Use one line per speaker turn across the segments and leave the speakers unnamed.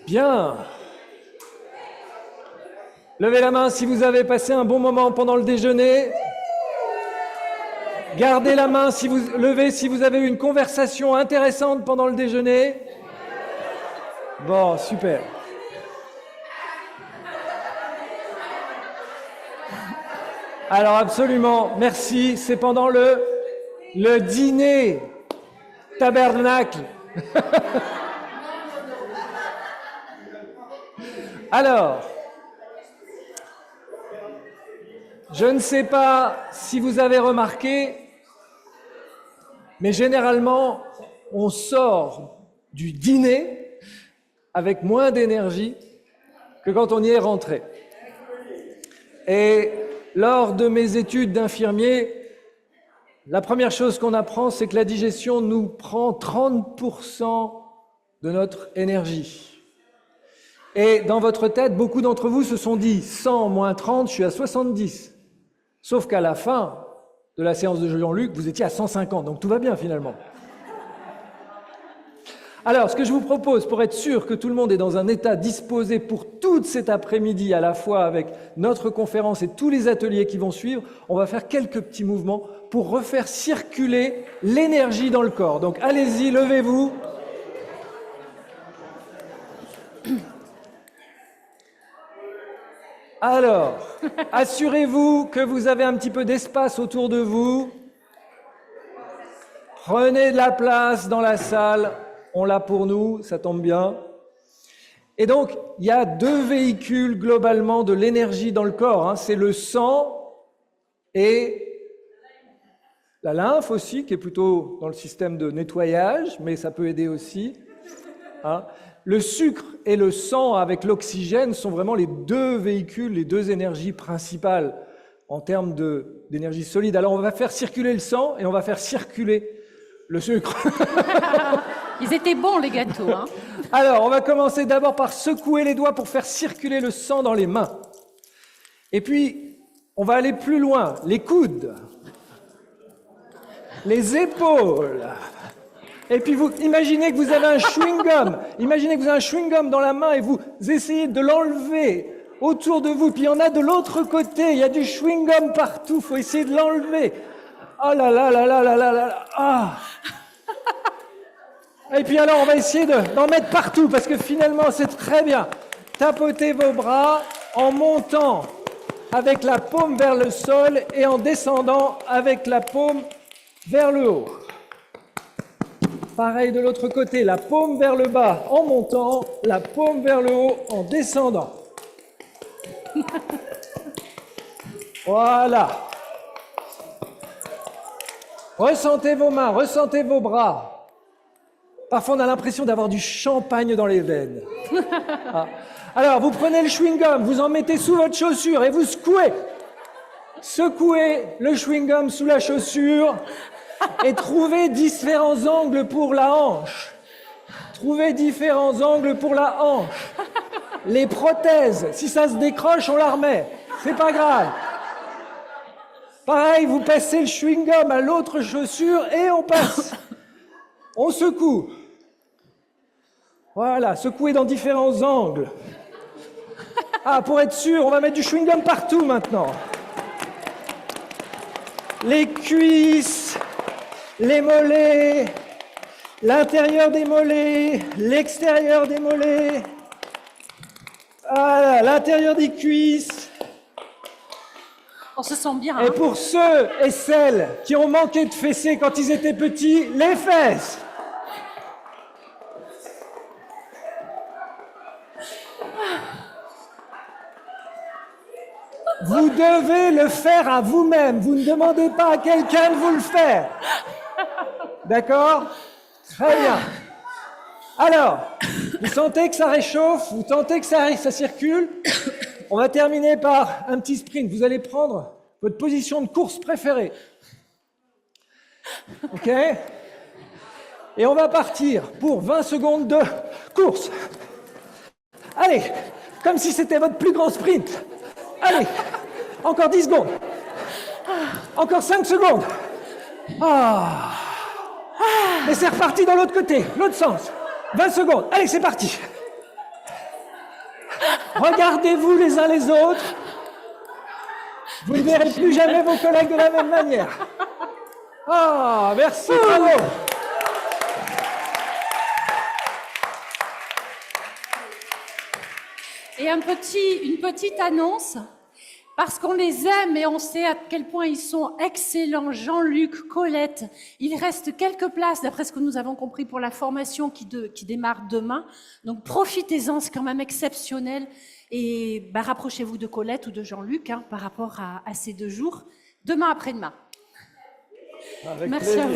Bien. Levez la main si vous avez passé un bon moment pendant le déjeuner. Gardez la main si vous levez si vous avez eu une conversation intéressante pendant le déjeuner. Bon, super. Alors absolument, merci. C'est pendant le dîner tabernacle. Alors, je ne sais pas si vous avez remarqué, mais généralement, on sort du dîner avec moins d'énergie que quand on y est rentré. Et lors de mes études d'infirmier, la première chose qu'on apprend, c'est que la digestion nous prend 30% de notre énergie. Et dans votre tête, beaucoup d'entre vous se sont dit 100 moins 30, je suis à 70. Sauf qu'à la fin de la séance de Jean-Luc, vous étiez à 150, donc tout va bien finalement. Alors, ce que je vous propose, pour être sûr que tout le monde est dans un état disposé pour tout cet après-midi, à la fois avec notre conférence et tous les ateliers qui vont suivre, on va faire quelques petits mouvements pour refaire circuler l'énergie dans le corps. Donc allez-y, levez-vous. Alors, assurez-vous que vous avez un petit peu d'espace autour de vous. Prenez de la place dans la salle. On l'a pour nous, ça tombe bien. Et donc, il y a deux véhicules globalement de l'énergie dans le corps. C'est le sang et la lymphe aussi, qui est plutôt dans le système de nettoyage, mais ça peut aider aussi. Le sucre et le sang avec l'oxygène sont vraiment les deux véhicules, les deux énergies principales en termes d'énergie solide. Alors, on va faire circuler le sang et on va faire circuler le sucre.
Ils étaient bons, les gâteaux.
Alors, on va commencer d'abord par secouer les doigts pour faire circuler le sang dans les mains. Et puis, on va aller plus loin. Les coudes, les épaules. Et puis, vous imaginez que vous avez un chewing-gum. Imaginez que vous avez un chewing-gum dans la main et vous essayez de l'enlever autour de vous. Puis, il y en a de l'autre côté. Il y a du chewing-gum partout. Il faut essayer de l'enlever. Oh là là là là là là là. Ah. Et puis alors, on va essayer d'en mettre partout, parce que finalement, c'est très bien. Tapotez vos bras en montant avec la paume vers le sol et en descendant avec la paume vers le haut. Pareil de l'autre côté, la paume vers le bas en montant, la paume vers le haut en descendant. Voilà. Ressentez vos mains, ressentez vos bras. Parfois, on a l'impression d'avoir du champagne dans les veines. Alors, vous prenez le chewing-gum, vous en mettez sous votre chaussure et vous secouez. Secouez le chewing-gum sous la chaussure et trouvez différents angles pour la hanche. Trouvez différents angles pour la hanche. Les prothèses, si ça se décroche, on la remet. C'est pas grave. Pareil, vous passez le chewing-gum à l'autre chaussure et on passe. On secoue. Voilà, secouez dans différents angles. Pour être sûr, on va mettre du chewing-gum partout maintenant. Les cuisses, les mollets, l'intérieur des mollets, l'extérieur des mollets. Voilà, l'intérieur des cuisses.
On se sent bien.
Et pour ceux et celles qui ont manqué de fessées quand ils étaient petits, les fesses. Vous devez le faire à vous-même. Vous ne demandez pas à quelqu'un de vous le faire. D'accord? Très bien. Alors, vous sentez que ça réchauffe, vous sentez que ça circule. On va terminer par un petit sprint. Vous allez prendre votre position de course préférée. OK? Et on va partir pour 20 secondes de course. Allez, comme si c'était votre plus grand sprint. Allez, encore 10 secondes. Encore 5 secondes. Et c'est reparti dans l'autre côté, l'autre sens. 20 secondes. Allez, c'est parti. Regardez-vous les uns les autres. Vous ne verrez plus jamais vos collègues de la même manière. Ah, merci, bravo.
Et une petite annonce, parce qu'on les aime et on sait à quel point ils sont excellents. Jean-Luc, Colette, il reste quelques places, d'après ce que nous avons compris, pour la formation qui démarre demain. Donc profitez-en, c'est quand même exceptionnel. Et rapprochez-vous de Colette ou de Jean-Luc par rapport à ces 2 jours, demain après-demain.
Avec
Merci
plaisir.
à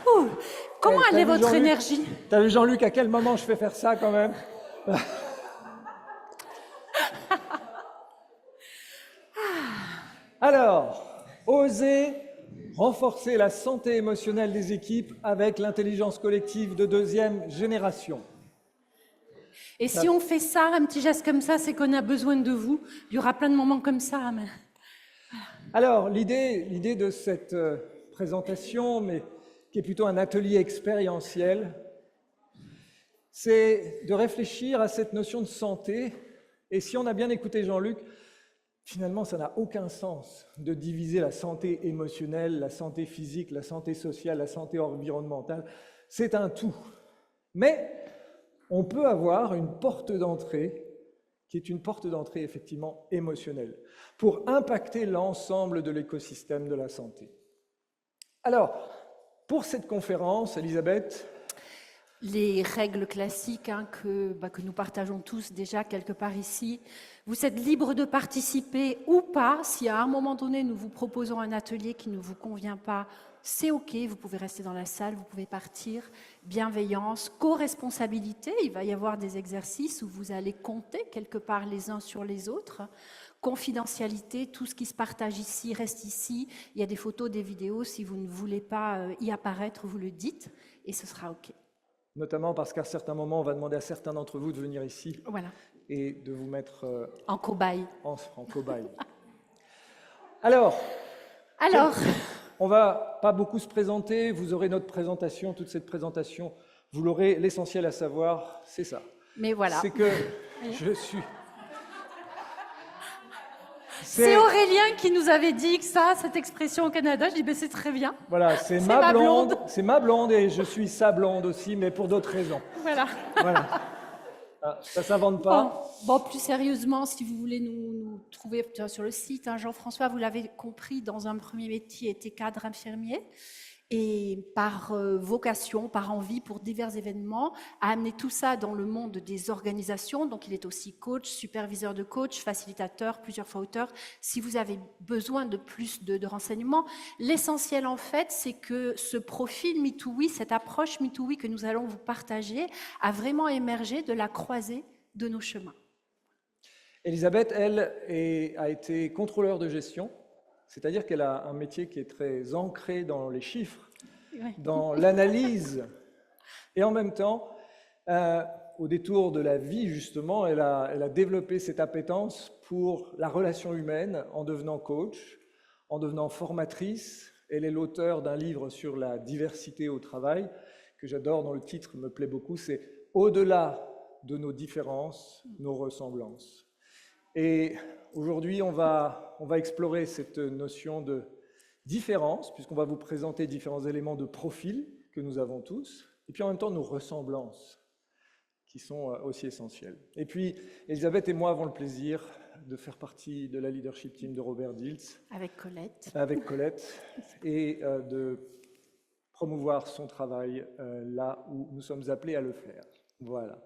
vous. Comment
T'as
allait
vu
votre
Jean-Luc
énergie?
T'as vu Jean-Luc, à quel moment je fais faire ça quand même? Alors, oser renforcer la santé émotionnelle des équipes avec l'intelligence collective de 2e génération.
Et si on fait ça, un petit geste comme ça, c'est qu'on a besoin de vous. Il y aura plein de moments comme ça. Mais...
Alors, l'idée de cette présentation, mais qui est plutôt un atelier expérientiel, c'est de réfléchir à cette notion de santé. Et si on a bien écouté Jean-Luc, finalement, ça n'a aucun sens de diviser la santé émotionnelle, la santé physique, la santé sociale, la santé environnementale. C'est un tout. Mais on peut avoir une porte d'entrée qui est une porte d'entrée effectivement émotionnelle pour impacter l'ensemble de l'écosystème de la santé. Alors, pour cette conférence, Elisabeth,
les règles classiques que nous partageons tous déjà quelque part ici. Vous êtes libre de participer ou pas. Si à un moment donné, nous vous proposons un atelier qui ne vous convient pas, c'est OK, vous pouvez rester dans la salle, vous pouvez partir. Bienveillance, co-responsabilité, il va y avoir des exercices où vous allez compter quelque part les uns sur les autres. Confidentialité, tout ce qui se partage ici reste ici. Il y a des photos, des vidéos, si vous ne voulez pas y apparaître, vous le dites et ce sera OK.
Notamment parce qu'à certains moments, on va demander à certains d'entre vous de venir ici et de vous mettre
en cobaye.
En cobaye. Alors, on va pas beaucoup se présenter, vous aurez notre présentation, toute cette présentation, vous l'aurez, l'essentiel à savoir, c'est ça.
Mais voilà.
C'est que je suis...
C'est Aurélien qui nous avait dit que cette expression au Canada, je dis c'est très bien.
Voilà, c'est ma blonde, c'est ma blonde et je suis sa blonde aussi, mais pour d'autres raisons.
Voilà.
Ça s'invente pas.
Bon, plus sérieusement, si vous voulez nous trouver sur le site, Jean-François, vous l'avez compris, dans un premier métier, était cadre infirmier. Et par vocation, par envie pour divers événements, a amené tout ça dans le monde des organisations. Donc, il est aussi coach, superviseur de coach, facilitateur, plusieurs fois auteur. Si vous avez besoin de plus de renseignements, l'essentiel, en fait, c'est que ce profil MeTooWe, cette approche MeTooWe que nous allons vous partager, a vraiment émergé de la croisée de nos chemins.
Elisabeth, elle, a été contrôleur de gestion. C'est-à-dire qu'elle a un métier qui est très ancré dans les chiffres, dans l'analyse. Et en même temps, au détour de la vie, justement, elle a développé cette appétence pour la relation humaine en devenant coach, en devenant formatrice. Elle est l'auteur d'un livre sur la diversité au travail, que j'adore, dont le titre me plaît beaucoup, c'est « Au-delà de nos différences, nos ressemblances ». Et aujourd'hui, on va explorer cette notion de différence, puisqu'on va vous présenter différents éléments de profil que nous avons tous, et puis en même temps nos ressemblances, qui sont aussi essentielles. Et puis, Elisabeth et moi avons le plaisir de faire partie de la leadership team de Robert Dilts.
Avec Colette.
Avec Colette, et de promouvoir son travail là où nous sommes appelés à le faire. Voilà.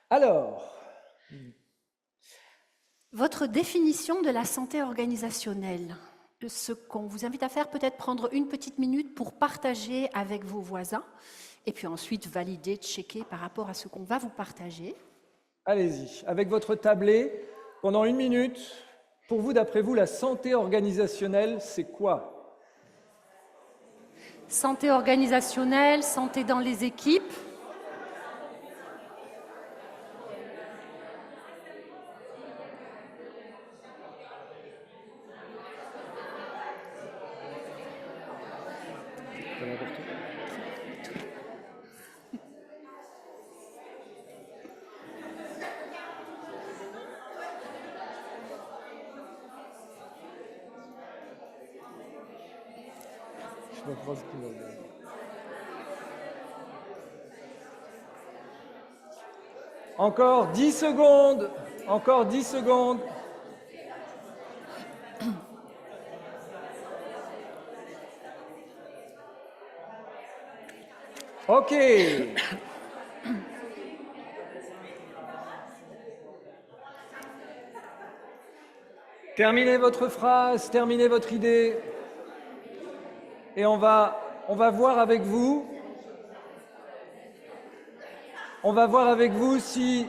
Alors...
Votre définition de la santé organisationnelle, ce qu'on vous invite à faire, peut-être prendre une petite minute pour partager avec vos voisins et puis ensuite valider, checker par rapport à ce qu'on va vous partager.
Allez-y, avec votre tablé, pendant une minute, pour vous, d'après vous, la santé organisationnelle, c'est quoi?
Santé organisationnelle, santé dans les équipes.
Je comprends ce qu'il veut dire. Encore 10 secondes. Encore 10 secondes. OK. Terminez votre phrase, terminez votre idée. Et on va voir avec vous. On va voir avec vous si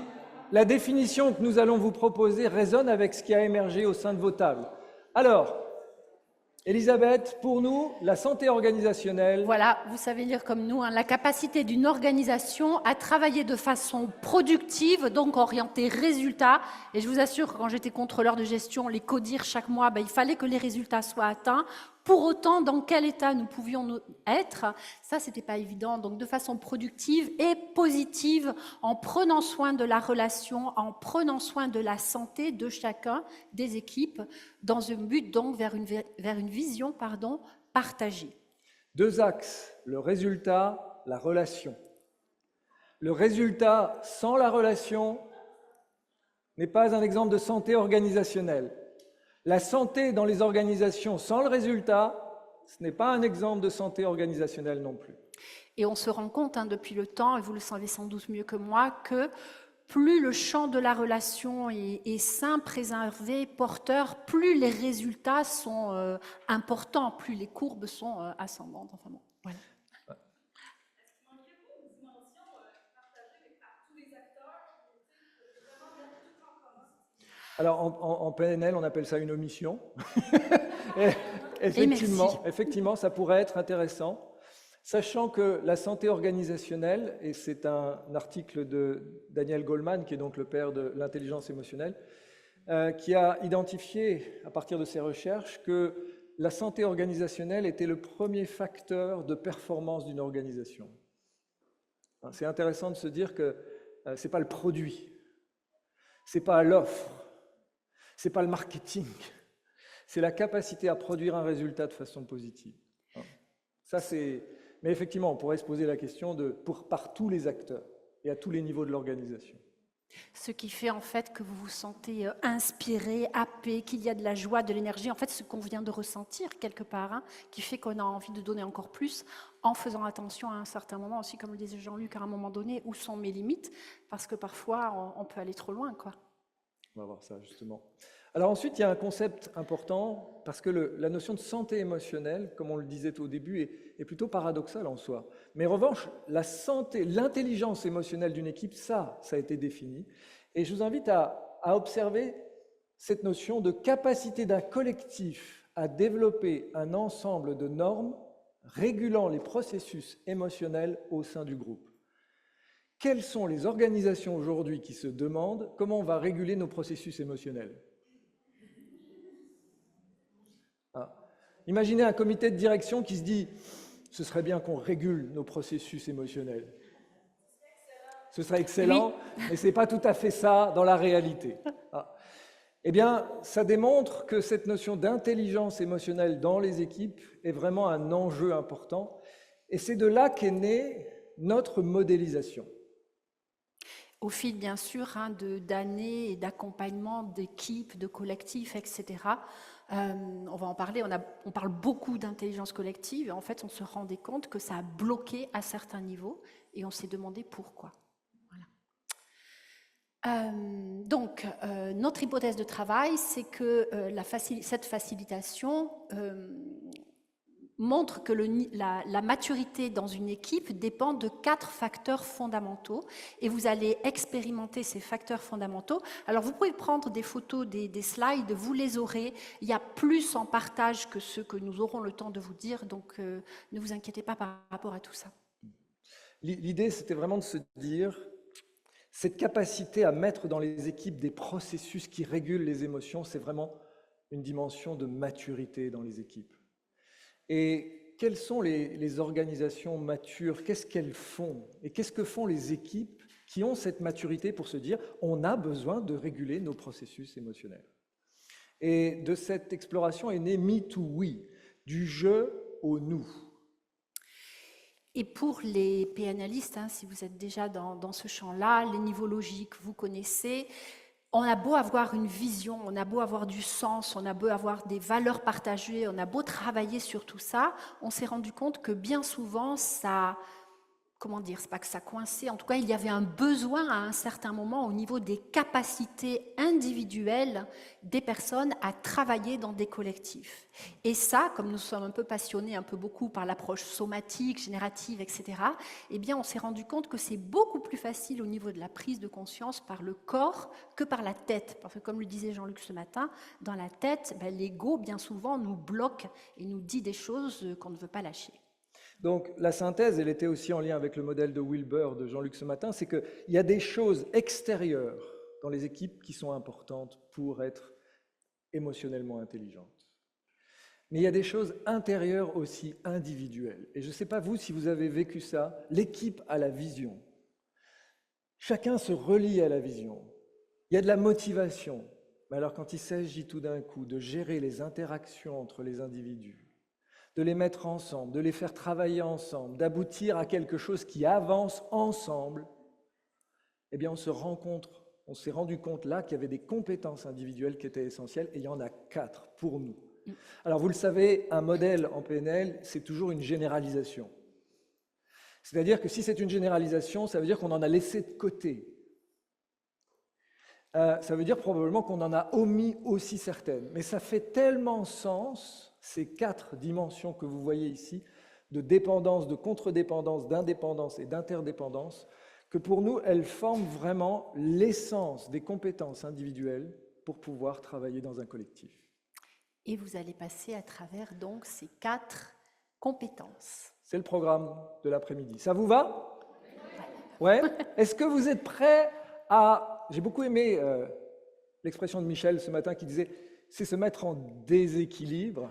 la définition que nous allons vous proposer résonne avec ce qui a émergé au sein de vos tables. Alors, Elisabeth, pour nous, la santé organisationnelle...
Voilà, vous savez lire comme nous, hein, la capacité d'une organisation à travailler de façon productive, donc orientée résultat. Et je vous assure que quand j'étais contrôleur de gestion, les CODIR chaque mois, il fallait que les résultats soient atteints. Pour autant, dans quel état nous pouvions être, ça, c'était pas évident. Donc, de façon productive et positive, en prenant soin de la relation, en prenant soin de la santé de chacun des équipes, dans un but donc vers une vision partagée.
2 axes, le résultat, la relation. Le résultat sans la relation n'est pas un exemple de santé organisationnelle. La santé dans les organisations sans le résultat, ce n'est pas un exemple de santé organisationnelle non plus.
Et on se rend compte depuis le temps, et vous le savez sans doute mieux que moi, que plus le champ de la relation est sain, préservé, porteur, plus les résultats sont importants, plus les courbes sont ascendantes. Enfin bon, voilà.
Alors, en PNL, on appelle ça une omission. Effectivement, ça pourrait être intéressant. Sachant que la santé organisationnelle, et c'est un article de Daniel Goleman, qui est donc le père de l'intelligence émotionnelle, qui a identifié, à partir de ses recherches, que la santé organisationnelle était le premier facteur de performance d'une organisation. C'est intéressant de se dire que ce n'est pas le produit, ce n'est pas l'offre, ce n'est pas le marketing, c'est la capacité à produire un résultat de façon positive. Ça, c'est... Mais effectivement, on pourrait se poser la question par tous les acteurs et à tous les niveaux de l'organisation.
Ce qui fait en fait que vous vous sentez inspiré, happé, qu'il y a de la joie, de l'énergie, en fait ce qu'on vient de ressentir quelque part, qui fait qu'on a envie de donner encore plus en faisant attention à un certain moment aussi, comme le disait Jean-Luc, à un moment donné, où sont mes limites, parce que parfois on peut aller trop loin, quoi.
On va voir ça justement. Alors ensuite, il y a un concept important, parce que la notion de santé émotionnelle, comme on le disait au début, est plutôt paradoxale en soi. Mais en revanche, la santé, l'intelligence émotionnelle d'une équipe, ça a été défini. Et je vous invite à observer cette notion de capacité d'un collectif à développer un ensemble de normes régulant les processus émotionnels au sein du groupe. Quelles sont les organisations aujourd'hui qui se demandent comment on va réguler nos processus émotionnels ? Imaginez un comité de direction qui se dit « ce serait bien qu'on régule nos processus émotionnels ». Ce serait excellent, oui. Mais ce n'est pas tout à fait ça dans la réalité. Eh bien, ça démontre que cette notion d'intelligence émotionnelle dans les équipes est vraiment un enjeu important. Et c'est de là qu'est née notre modélisation.
Au fil, bien sûr, d'années et d'accompagnement d'équipes, de collectifs, etc., on va en parler, on parle beaucoup d'intelligence collective, et en fait, on se rendait compte que ça a bloqué à certains niveaux, et on s'est demandé pourquoi. Voilà. Donc, notre hypothèse de travail, c'est que cette facilitation montre que la maturité dans une équipe dépend de 4 facteurs fondamentaux, et vous allez expérimenter ces facteurs fondamentaux. Alors, vous pouvez prendre des photos, des slides, vous les aurez. Il y a plus en partage que ce que nous aurons le temps de vous dire, donc ne vous inquiétez pas par rapport à tout ça.
L'idée, c'était vraiment de se dire, cette capacité à mettre dans les équipes des processus qui régulent les émotions, c'est vraiment une dimension de maturité dans les équipes. Et quelles sont les organisations matures? Qu'est-ce qu'elles font? Et qu'est-ce que font les équipes qui ont cette maturité pour se dire on a besoin de réguler nos processus émotionnels? Et de cette exploration est né Me to We, du je au nous.
Et pour les PNListes, si vous êtes déjà dans ce champ-là, les niveaux logiques, vous connaissez. On a beau avoir une vision, on a beau avoir du sens, on a beau avoir des valeurs partagées, on a beau travailler sur tout ça, on s'est rendu compte que bien souvent, ça, comment dire, c'est pas que ça coinçait, en tout cas, il y avait un besoin à un certain moment au niveau des capacités individuelles des personnes à travailler dans des collectifs. Et ça, comme nous sommes un peu passionnés, un peu beaucoup par l'approche somatique, générative, etc., eh bien, on s'est rendu compte que c'est beaucoup plus facile au niveau de la prise de conscience par le corps que par la tête. Parce que, comme le disait Jean-Luc ce matin, dans la tête, l'ego, bien souvent, nous bloque et nous dit des choses qu'on ne veut pas lâcher.
Donc la synthèse, elle était aussi en lien avec le modèle de Wilber de Jean-Luc ce matin, c'est qu'il y a des choses extérieures dans les équipes qui sont importantes pour être émotionnellement intelligentes. Mais il y a des choses intérieures aussi individuelles. Et je ne sais pas vous si vous avez vécu ça, l'équipe a la vision. Chacun se relie à la vision. Il y a de la motivation. Mais alors quand il s'agit tout d'un coup de gérer les interactions entre les individus, de les mettre ensemble, de les faire travailler ensemble, d'aboutir à quelque chose qui avance ensemble, eh bien on s'est rendu compte là qu'il y avait des compétences individuelles qui étaient essentielles, et il y en a 4 pour nous. Alors vous le savez, un modèle en PNL, c'est toujours une généralisation. C'est-à-dire que si c'est une généralisation, ça veut dire qu'on en a laissé de côté. Ça veut dire probablement qu'on en a omis aussi certaines. Mais ça fait tellement sens, ces 4 dimensions que vous voyez ici, de dépendance, de contre-dépendance, d'indépendance et d'interdépendance, que pour nous, elles forment vraiment l'essence des compétences individuelles pour pouvoir travailler dans un collectif.
Et vous allez passer à travers donc ces 4 compétences.
C'est le programme de l'après-midi. Ça vous va? Ouais. Est-ce que vous êtes prêts à... J'ai beaucoup aimé l'expression de Michel ce matin qui disait « c'est se mettre en déséquilibre ».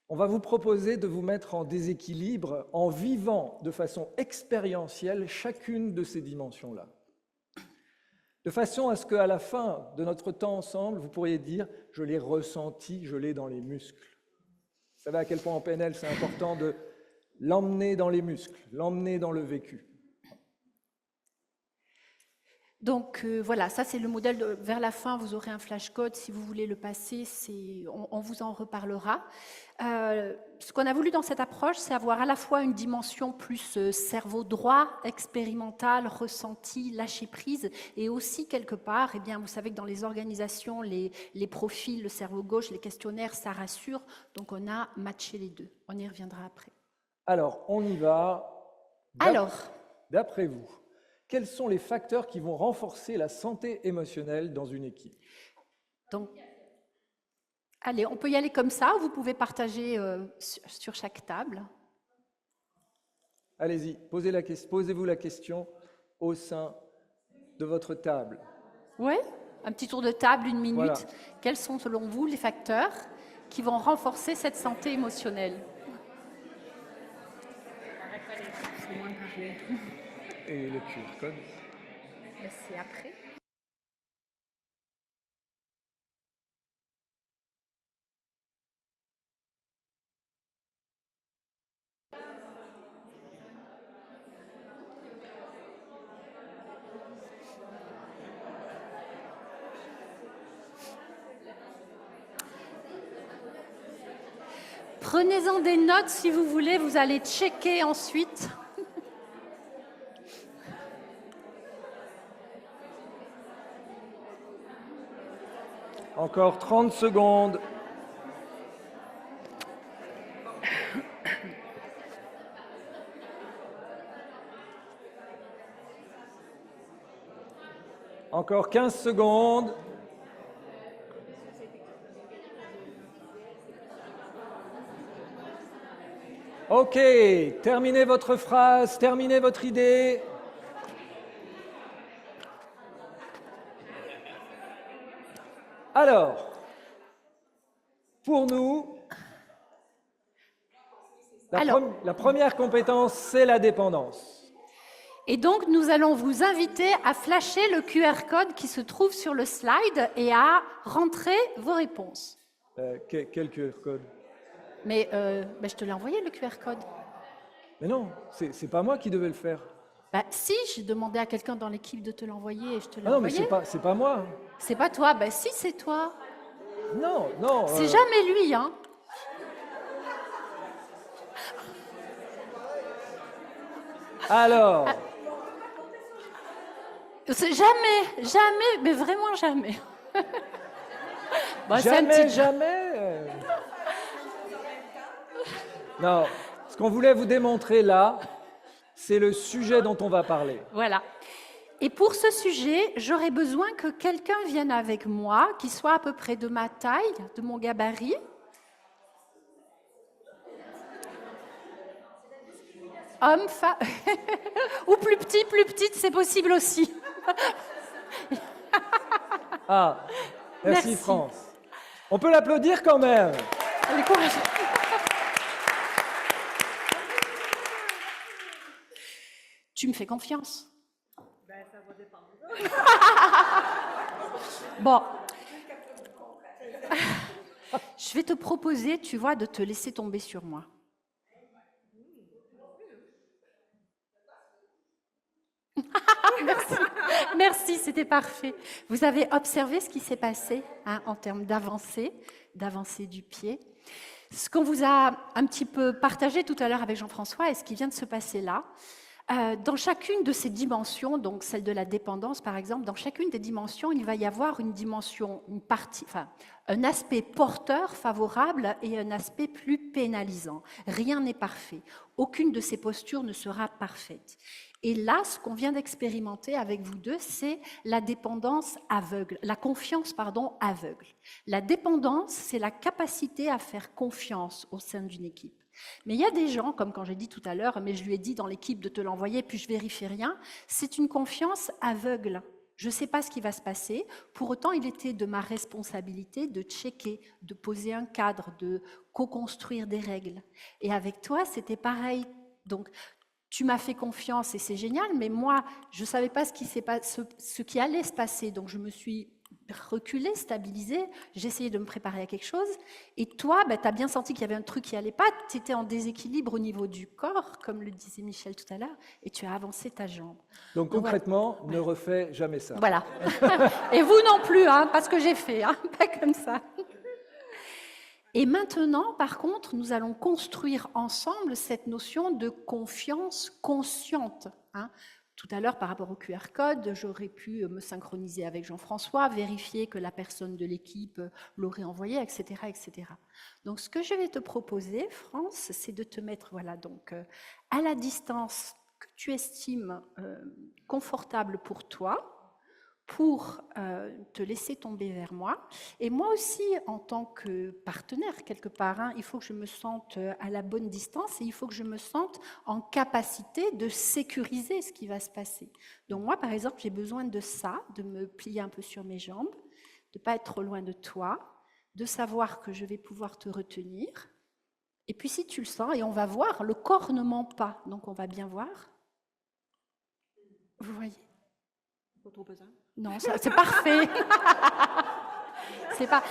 On va vous proposer de vous mettre en déséquilibre en vivant de façon expérientielle chacune de ces dimensions-là. De façon à ce qu'à la fin de notre temps ensemble, vous pourriez dire « je l'ai ressenti, je l'ai dans les muscles ». Vous savez à quel point en PNL c'est important de l'emmener dans les muscles, l'emmener dans le vécu.
Donc voilà, ça c'est le modèle. Vers la fin, vous aurez un flashcode. Si vous voulez le passer, on vous en reparlera. Ce qu'on a voulu dans cette approche, c'est avoir à la fois une dimension plus cerveau droit, expérimental, ressenti, lâcher prise, et aussi quelque part, eh bien, vous savez que dans les organisations, les profils, le cerveau gauche, les questionnaires, ça rassure. Donc on a matché les deux. On y reviendra après.
Alors, on y va. D'après vous, quels sont les facteurs qui vont renforcer la santé émotionnelle dans une équipe?
Donc, allez, on peut y aller comme ça, vous pouvez partager sur chaque table.
Allez-y, posez-vous la question au sein de votre table.
Oui, un petit tour de table, 1 minute.
Voilà.
Quels sont selon vous les facteurs qui vont renforcer cette santé émotionnelle?
Et le QR code?
C'est après. Prenez-en des notes si vous voulez, vous allez checker ensuite.
Encore 30 secondes. Encore 15 secondes. Ok, terminez votre phrase, terminez votre idée. Alors, pour nous, la première compétence, c'est la dépendance.
Et donc, nous allons vous inviter à flasher le QR code qui se trouve sur le slide et à rentrer vos réponses.
Quel QR code?
Mais je te l'ai envoyé, le QR code.
Mais non, c'est pas moi qui devais le faire.
Bah, si, j'ai demandé à quelqu'un dans l'équipe de te l'envoyer et je te l'ai
Ah non, mais
envoyé.
c'est pas moi.
C'est pas toi, bah si, c'est toi.
Non, non.
C'est jamais lui, hein.
Alors,
C'est jamais, jamais, mais vraiment jamais. Bon, c'est un
jamais,
petit-
jamais. Non, ce qu'on voulait vous démontrer là, c'est le sujet dont on va parler.
Voilà. Et pour ce sujet, j'aurais besoin que quelqu'un vienne avec moi, qui soit à peu près de ma taille, de mon gabarit. Homme, femme, ou plus petite, c'est possible aussi.
Ah, merci,
Merci.
France. On peut l'applaudir quand même.
Elle est courageuse. Tu me fais confiance? Ça va dépendre. Bon. Je vais te proposer, tu vois, de te laisser tomber sur moi. Merci, merci, c'était parfait. Vous avez observé ce qui s'est passé hein, en termes d'avancée du pied. Ce qu'on vous a un petit peu partagé tout à l'heure avec Jean-François et ce qui vient de se passer là, dans chacune de ces dimensions, donc celle de la dépendance par exemple, dans chacune des dimensions, il va y avoir une dimension, une partie, enfin, un aspect porteur favorable et un aspect plus pénalisant. Rien n'est parfait. Aucune de ces postures ne sera parfaite. Et là, ce qu'on vient d'expérimenter avec vous deux, c'est la dépendance aveugle, la confiance, pardon, aveugle. La dépendance, c'est la capacité à faire confiance au sein d'une équipe. Mais il y a des gens, comme quand j'ai dit tout à l'heure, mais je lui ai dit dans l'équipe de te l'envoyer, puis je vérifie rien, c'est une confiance aveugle. Je ne sais pas ce qui va se passer. Pour autant, il était de ma responsabilité de checker, de poser un cadre, de co-construire des règles. Et avec toi, c'était pareil. Donc, tu m'as fait confiance et c'est génial, mais moi, je ne savais pas ce qui allait se passer. Donc, je me suis reculée, stabilisée, j'ai essayé de me préparer à quelque chose. Et toi, tu as bien senti qu'il y avait un truc qui n'allait pas. Tu étais en déséquilibre au niveau du corps, comme le disait Michel tout à l'heure, et tu as avancé ta jambe.
Donc concrètement, ne refais jamais ça.
Voilà. Et vous non plus, hein, pas ce que j'ai fait, hein, pas comme ça. Et maintenant, par contre, nous allons construire ensemble cette notion de confiance consciente. Hein. Tout à l'heure, par rapport au QR code, j'aurais pu me synchroniser avec Jean-François, vérifier que la personne de l'équipe l'aurait envoyé, etc., etc. Donc, ce que je vais te proposer, France, c'est de te mettre voilà, donc, à la distance que tu estimes confortable pour toi, pour te laisser tomber vers moi. Et moi aussi, en tant que partenaire, quelque part, hein, il faut que je me sente à la bonne distance et il faut que je me sente en capacité de sécuriser ce qui va se passer. Donc moi, par exemple, j'ai besoin de ça, de me plier un peu sur mes jambes, de ne pas être trop loin de toi, de savoir que je vais pouvoir te retenir. Et puis si tu le sens, et on va voir, le corps ne ment pas, donc on va bien voir. Vous voyez ?
Pas trop pesant.
Non, c'est parfait. C'est pas.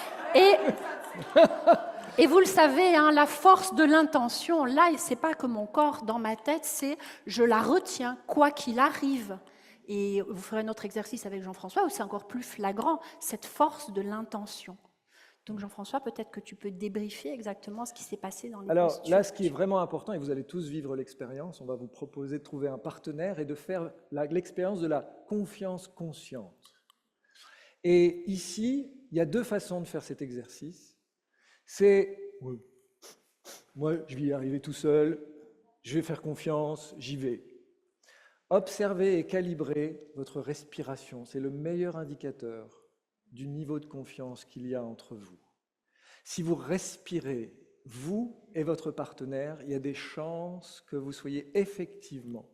Et vous le savez, hein, la force de l'intention, là, c'est pas que mon corps dans ma tête, c'est je la retiens quoi qu'il arrive. Et vous ferez un autre exercice avec Jean-François où c'est encore plus flagrant, cette force de l'intention. Donc Jean-François, peut-être que tu peux débriefer exactement ce qui s'est passé dans les
Alors
postures.
là, ce qui est vraiment important, et vous allez tous vivre l'expérience, on va vous proposer de trouver un partenaire et de faire l'expérience de la confiance consciente. Et ici, il y a deux façons de faire cet exercice. C'est, moi, je vais y arriver tout seul, je vais faire confiance, j'y vais. Observez et calibrez votre respiration, c'est le meilleur indicateur du niveau de confiance qu'il y a entre vous. Si vous respirez, vous et votre partenaire, il y a des chances que vous soyez effectivement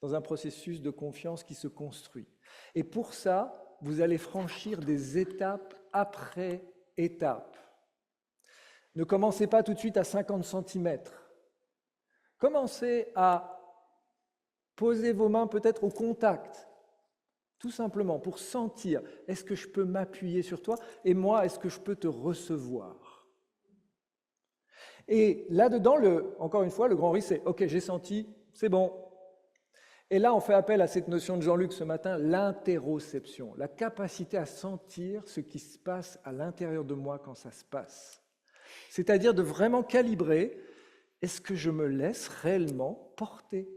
dans un processus de confiance qui se construit. Et pour ça, vous allez franchir des étapes après étapes. Ne commencez pas tout de suite à 50 cm. Commencez à poser vos mains peut-être au contact. Tout simplement pour sentir, est-ce que je peux m'appuyer sur toi? Et moi, est-ce que je peux te recevoir? Et là-dedans, encore une fois, le grand risque, c'est « Ok, j'ai senti, c'est bon ». Et là, on fait appel à cette notion de Jean-Luc ce matin, l'interoception, la capacité à sentir ce qui se passe à l'intérieur de moi quand ça se passe. C'est-à-dire de vraiment calibrer, est-ce que je me laisse réellement porter?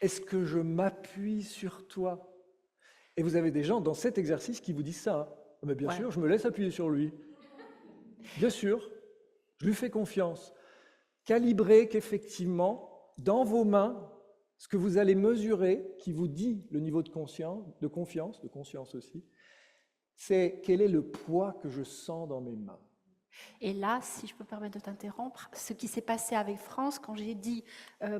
Est-ce que je m'appuie sur toi? Et vous avez des gens dans cet exercice qui vous disent ça. Hein. Mais bien sûr, je me laisse appuyer sur lui. Bien sûr, je lui fais confiance. Calibrez qu'effectivement, dans vos mains, ce que vous allez mesurer, qui vous dit le niveau de conscience, de conscience aussi, c'est quel est le poids que je sens dans mes mains.
Et là, si je peux me permettre de t'interrompre, ce qui s'est passé avec France, quand j'ai dit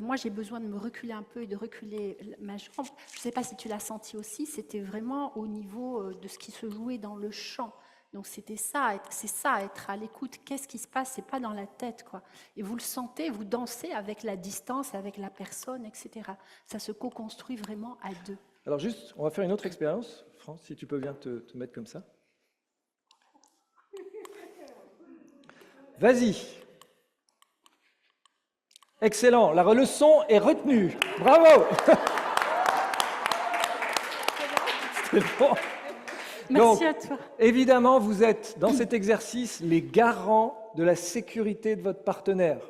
moi j'ai besoin de me reculer un peu et de reculer ma jambe, je ne sais pas si tu l'as senti aussi, c'était vraiment au niveau de ce qui se jouait dans le chant. Donc c'était ça, c'est ça, être à l'écoute. Qu'est-ce qui se passe? C'est pas dans la tête, quoi. Et vous le sentez, vous dansez avec la distance, avec la personne, etc. Ça se co-construit vraiment à deux.
Alors juste, on va faire une autre expérience. France, si tu peux bien te mettre comme ça. Vas-y. Excellent. La leçon est retenue. Bravo. C'est bon.
Merci
Donc,
à toi.
Évidemment, vous êtes dans cet exercice les garants de la sécurité de votre partenaire.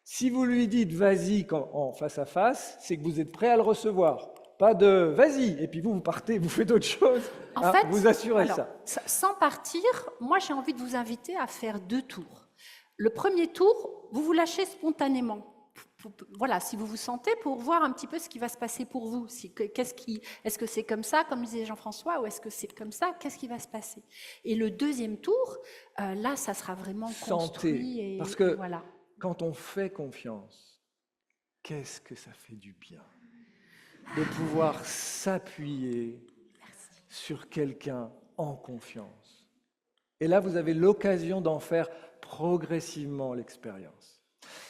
Si vous lui dites vas-y en face à face, c'est que vous êtes prêt à le recevoir. Pas de vas-y, et puis vous partez, vous faites autre chose.
En fait,
vous assurez
alors,
ça.
Sans partir, moi j'ai envie de vous inviter à faire 2 tours. Le premier tour, vous vous lâchez spontanément. Voilà, si vous vous sentez, pour voir un petit peu ce qui va se passer pour vous. Est-ce que c'est comme ça, comme disait Jean-François, ou est-ce que c'est comme ça? Qu'est-ce qui va se passer? Et le deuxième tour, là, ça sera vraiment construit. Et,
parce que
voilà.
Quand on fait confiance, qu'est-ce que ça fait du bien de pouvoir s'appuyer sur quelqu'un en confiance. Et là, vous avez l'occasion d'en faire progressivement l'expérience.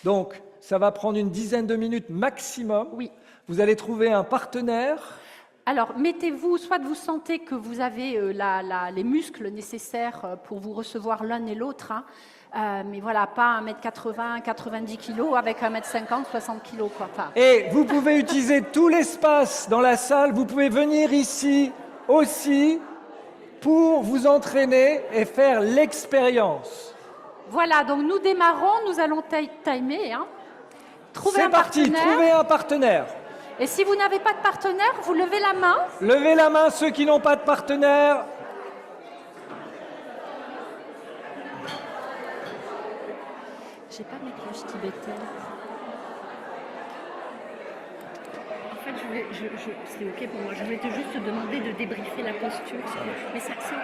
Donc, ça va prendre une dizaine de minutes maximum.
Oui.
Vous allez trouver un partenaire. Alors,
mettez-vous, soit vous sentez que vous avez les muscles nécessaires pour vous recevoir l'un et l'autre, hein, mais voilà, pas 1m80, 90 kg avec 1m50, 60 kg. Quoi. Enfin.
Et vous pouvez utiliser tout l'espace dans la salle. Vous pouvez venir ici aussi pour vous entraîner et faire l'expérience.
Voilà, donc nous démarrons, nous allons timer. Hein.
C'est parti, trouvez un partenaire.
Et si vous n'avez pas de partenaire, vous levez la main.
Levez la main ceux qui n'ont pas de partenaire.
J'ai pas mes cloches tibétaines.
En fait, c'est OK pour moi. Je voulais juste te demander de débriefer la posture. Mais ça, c'est OK.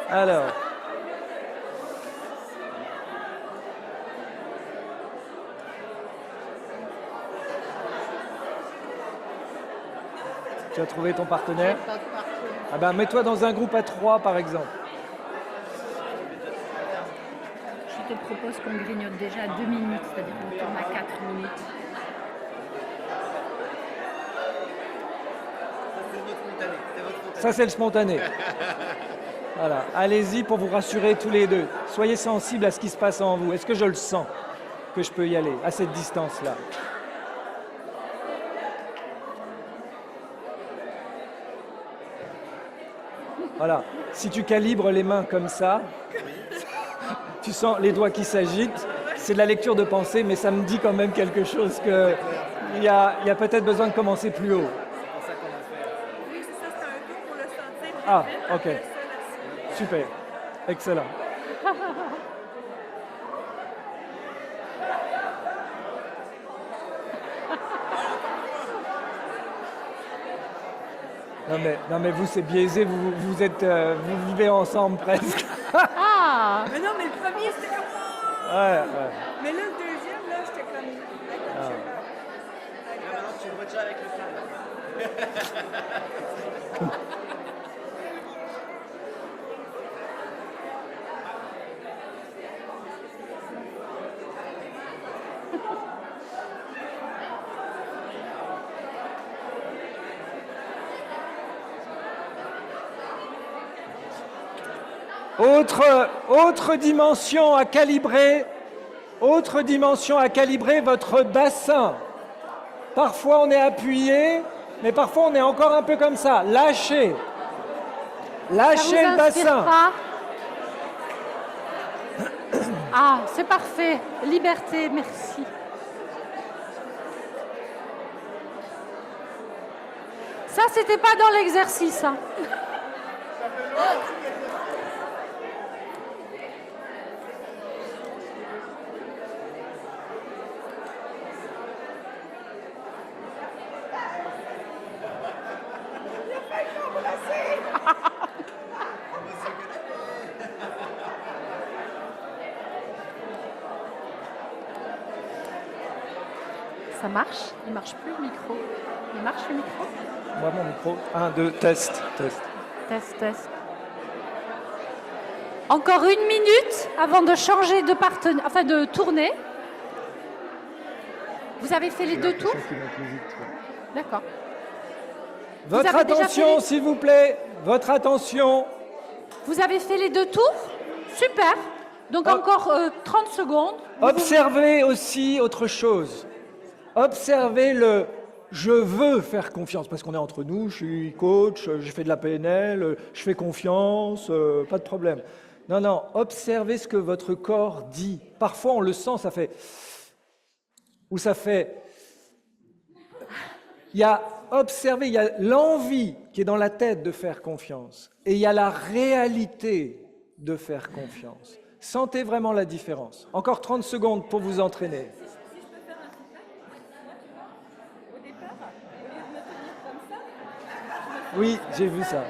Alors. Tu as trouvé ton partenaire? Ah ben, mets-toi dans un groupe à 3, par exemple.
Je te propose qu'on grignote déjà 2 minutes, c'est-à-dire qu'on tourne à 4 minutes.
Ça, c'est le spontané. Voilà. Allez-y pour vous rassurer tous les deux. Soyez sensibles à ce qui se passe en vous. Est-ce que je le sens que je peux y aller à cette distance-là? Voilà. Si tu calibres les mains comme ça, tu sens les doigts qui s'agitent. C'est de la lecture de pensée, mais ça me dit quand même quelque chose qu'il y a peut-être besoin de commencer plus haut.
Oui, c'est ça, c'est un tour pour le sentir.
Ah, ok. Super. Excellent. Non mais vous c'est biaisé, vous vivez ensemble presque.
Ah.
Mais non, mais le premier, c'était comme...
Ouais.
Mais là, le deuxième, là, j'étais comme...
Maintenant, tu le vois déjà avec le calme.
Autre dimension à calibrer, votre bassin. Parfois on est appuyé, mais parfois on est encore un peu comme ça. Lâchez. Lâchez le bassin.
Pas. Ah, c'est parfait. Liberté, merci. Ça, c'était pas dans l'exercice. Hein. Ça marche? Il marche plus le micro. Il marche le micro?
Moi, mon micro. 1, 2, test.
Test. Encore 1 minute avant de changer de partenaire, enfin de tourner. Vous avez fait les 2 tours? D'accord.
Votre attention, s'il vous plaît. Votre attention.
Vous avez fait les 2 tours? Super. Donc encore 30 secondes.
Observez aussi autre chose. Observez le « je veux faire confiance », parce qu'on est entre nous, je suis coach, j'ai fait de la PNL, je fais confiance, pas de problème. Non, observez ce que votre corps dit. Parfois, on le sent, ça fait... Ou ça fait... Il y a l'envie qui est dans la tête de faire confiance, et il y a la réalité de faire confiance. Sentez vraiment la différence. Encore 30 secondes pour vous entraîner. Oui, j'ai vu ça.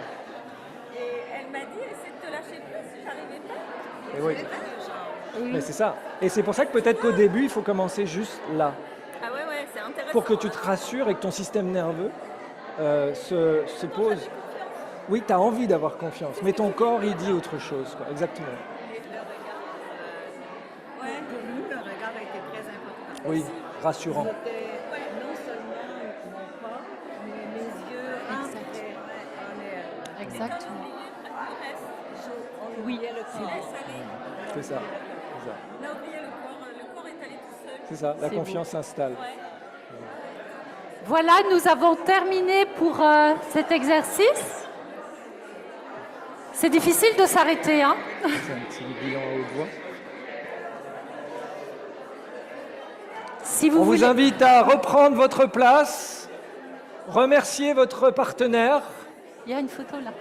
Et elle m'a dit, essaie de te lâcher plus, j'arrivais pas.
Et oui. Mais c'est ça. Et c'est pour ça que peut-être qu'au début, il faut commencer juste là.
Ah ouais, c'est intéressant.
Pour que tu te rassures et que ton système nerveux se pose. Oui, tu as envie d'avoir confiance, mais ton corps, il dit autre chose. Quoi. Exactement.
Oui, pour nous, le regard a été très important.
Oui, rassurant.
C'était non seulement mon corps, mais mes yeux entraient en elle.
Exactement.
On oubliait le corps.
C'est ça.
On a oublié le corps est allé tout seul.
C'est ça, la confiance s'installe.
Voilà, nous avons terminé pour cet exercice. C'est difficile de s'arrêter, hein?
C'est un petit bilan à haute voix.
Si vous
On
voulez...
vous invite à reprendre votre place, remercier votre partenaire.
Il y a une photo là.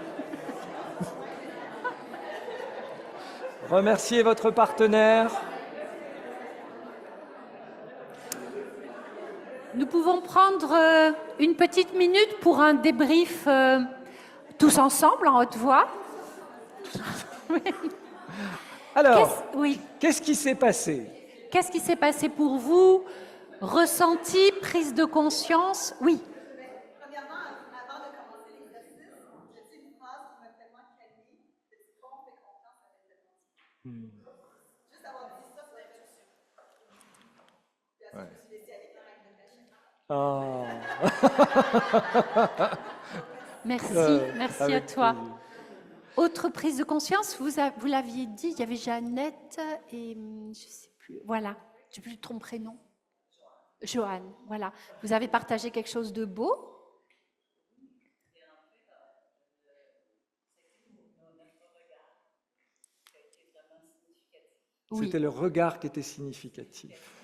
Remerciez votre partenaire.
Nous pouvons prendre une petite minute pour un débrief tous ensemble en haute voix.
Alors,
Oui.
qu'est-ce qui s'est passé?
Qu'est-ce qui s'est passé pour vous? Ressenti, prise de conscience? Oui.
Premièrement, avant de commencer l'exercice, j'ai dit une phrase qui m'a tellement calmée. C'est bon, on fait confiance avec le monde. Juste avoir dit ça, c'est l'introduction. Puis après, je me suis laissée aller avec le
Oh.
Merci à
Avec
toi.
plaisir.
Autre prise de conscience, vous l'aviez dit, il y avait Jeannette et je sais plus, voilà, je sais plus ton prénom. Joanne, voilà. Vous avez partagé quelque chose de beau? Oui,
C'était le regard qui était significatif.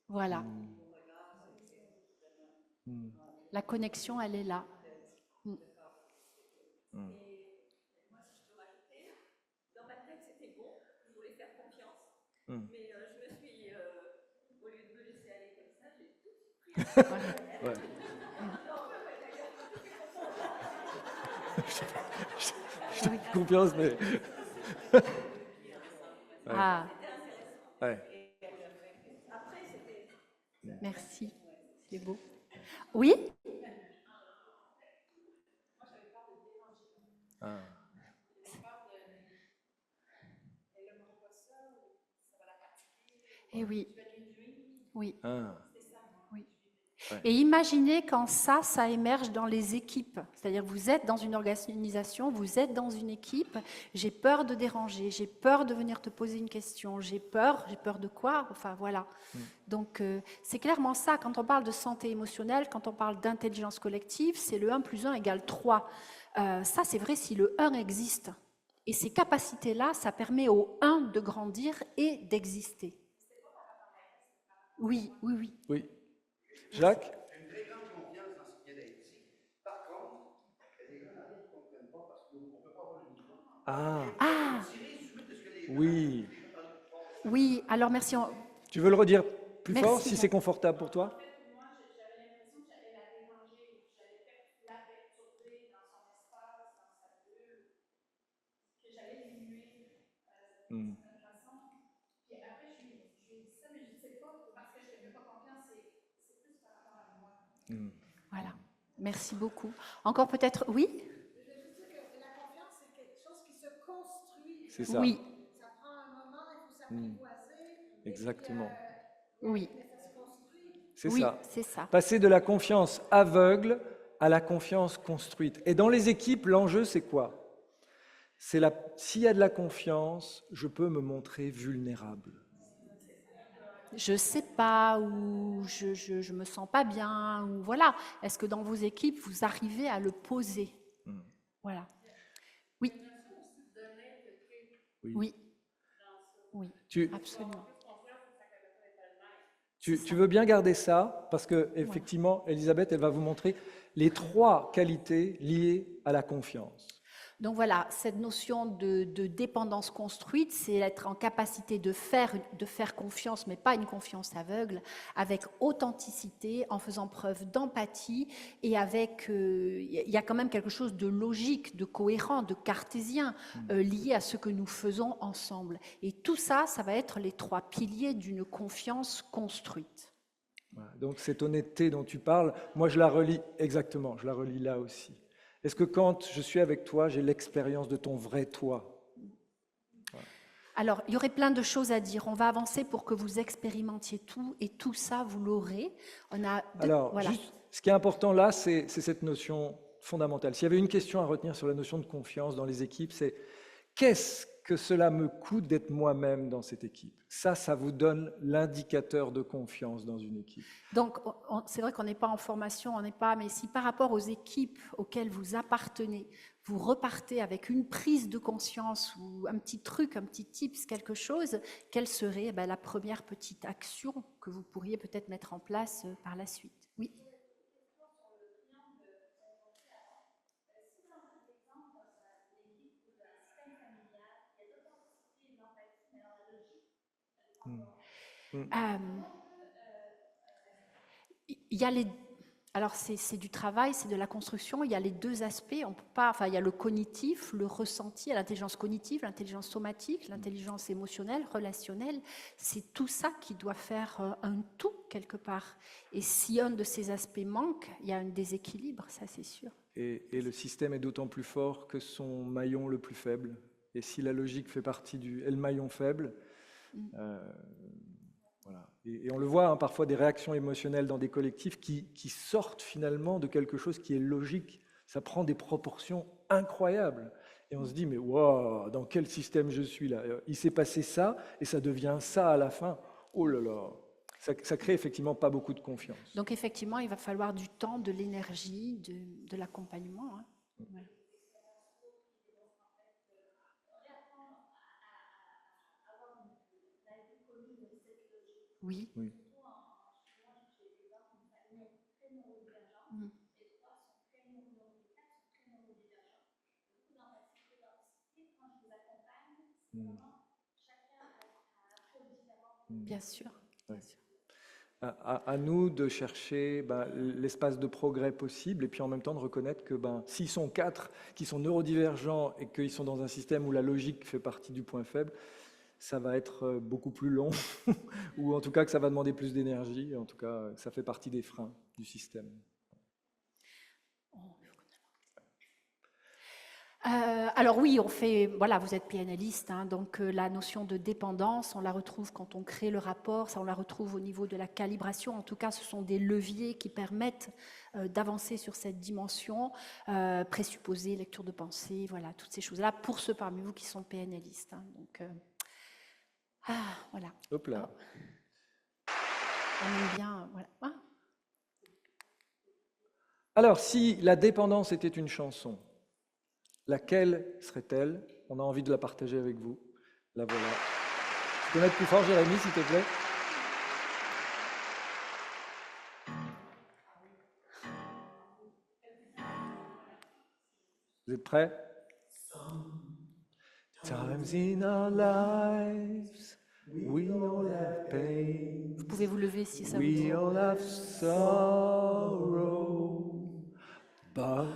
voilà. La connexion, elle est là.
Dans ma tête, c'était bon, je voulais faire confiance. Mais je me suis, au lieu de me laisser aller comme ça, j'ai tout de suite pris.
Ouais. Je te fais confiance, mais...
Ah,
Ouais.
merci, c'est beau. Oui? Eh oui, oui,
Ah.
oui. Et imaginez quand ça émerge dans les équipes. C'est-à-dire vous êtes dans une organisation, vous êtes dans une équipe, j'ai peur de déranger, j'ai peur de venir te poser une question, j'ai peur de quoi? Enfin voilà. Donc c'est clairement ça, quand on parle de santé émotionnelle, quand on parle d'intelligence collective, c'est le 1 + 1 = 3. Ça c'est vrai si le 1 existe. Et ces capacités-là, ça permet au 1 de grandir et d'exister. Oui, oui, oui.
Oui. Jacques?
J'ai une très grande confiance dans ce qui vient d'être dit. Par contre, les gens arrivent qui ne comprennent pas parce qu'on ne peut pas avoir le niveau.
Ah, oui.
Oui, alors merci.
Tu veux le redire plus
Merci,
fort si
Jacques.
c'est confortable pour toi?
Moi, j'avais l'impression que j'allais la déranger, ou que j'allais la perturber dans son espace, dans sa bulle, que j'allais lui nuire d'une certaine façon. Puis après, je lui ai dit ça, mais je ne sais pas, parce que je ne te fais pas confiance, c'est plus par rapport à moi.
Voilà. Merci beaucoup. Encore peut-être, oui?
Je veux juste dire que la confiance, c'est quelque chose qui se construit.
C'est ça.
Oui,
Ça prend un moment, il faut s'apprivoiser.
Exactement.
oui,
Mais ça se construit.
C'est
oui,
ça.
c'est ça.
Passer de la confiance aveugle à la confiance construite. Et dans les équipes, l'enjeu, c'est quoi? S'il y a de la confiance, je peux me montrer vulnérable.
Je sais pas, ou je me sens pas bien, ou voilà. Est-ce que dans vos équipes, vous arrivez à le poser? Voilà. Oui. Oui. Oui,
Tu,
absolument.
tu veux bien garder ça, parce que effectivement, Elisabeth, elle va vous montrer les 3 qualités liées à la confiance.
Donc voilà, cette notion de dépendance construite, c'est être en capacité de faire confiance, mais pas une confiance aveugle, avec authenticité, en faisant preuve d'empathie et avec, il y a quand même quelque chose de logique, de cohérent, de cartésien lié à ce que nous faisons ensemble. Et tout ça, ça va être les 3 piliers d'une confiance construite.
Voilà. Donc cette honnêteté dont tu parles, moi je la relis exactement, je la relis là aussi. Est-ce que quand je suis avec toi, j'ai l'expérience de ton vrai toi?
Alors, il y aurait plein de choses à dire. On va avancer pour que vous expérimentiez tout, et tout ça, vous l'aurez.
Alors,
voilà.
juste, ce qui est important là, c'est cette notion fondamentale. S'il y avait une question à retenir sur la notion de confiance dans les équipes, c'est qu'est-ce que cela me coûte d'être moi-même dans cette équipe? Ça vous donne l'indicateur de confiance dans une équipe.
Donc, c'est vrai qu'on n'est pas en formation, mais si par rapport aux équipes auxquelles vous appartenez, vous repartez avec une prise de conscience ou un petit truc, un petit tips, quelque chose, quelle serait la première petite action que vous pourriez peut-être mettre en place par la suite? Oui. Il y a les... Alors, c'est du travail, c'est de la construction. Il y a les 2 aspects. On peut pas, enfin, il y a le cognitif, le ressenti, l'intelligence cognitive, l'intelligence somatique, l'intelligence émotionnelle, relationnelle. C'est tout ça qui doit faire un tout quelque part. Et si un de ces aspects manque, il y a un déséquilibre, ça c'est sûr.
Et le système est d'autant plus fort que son maillon le plus faible. Et si la logique fait partie est le maillon faible, voilà. Et on le voit, hein, parfois des réactions émotionnelles dans des collectifs qui sortent finalement de quelque chose qui est logique. Ça prend des proportions incroyables. Et on se dit, mais wow, dans quel système je suis là? Il s'est passé ça, et ça devient ça à la fin. Oh là là, ça crée effectivement pas beaucoup de confiance.
Donc effectivement, il va falloir du temps, de l'énergie, de l'accompagnement. Hein. Voilà. Oui.
Oui.
Bien sûr.
Ouais. À nous de chercher l'espace de progrès possible et puis en même temps de reconnaître que s'ils sont 4 qui sont neurodivergents et qu'ils sont dans un système où la logique fait partie du point faible, ça va être beaucoup plus long ou en tout cas que ça va demander plus d'énergie. En tout cas, ça fait partie des freins du système.
Alors oui, on fait, voilà, vous êtes PNListe, hein, donc la notion de dépendance, on la retrouve quand on crée le rapport, ça on la retrouve au niveau de la calibration. En tout cas, ce sont des leviers qui permettent d'avancer sur cette dimension, présupposée, lecture de pensée, voilà, toutes ces choses-là, pour ceux parmi vous qui sont PNListes. Hein, donc, voilà.
Hop là.
On aime bien, voilà. Ah.
Alors, si la dépendance était une chanson, laquelle serait-elle? On a envie de la partager avec vous. La voilà. Tu peux mettre plus fort, Jérémy, s'il te plaît? Vous êtes prêts? Times in our lives, we all have pain.
Vous pouvez vous lever si ça vous
We
dit.
all have sorrow, but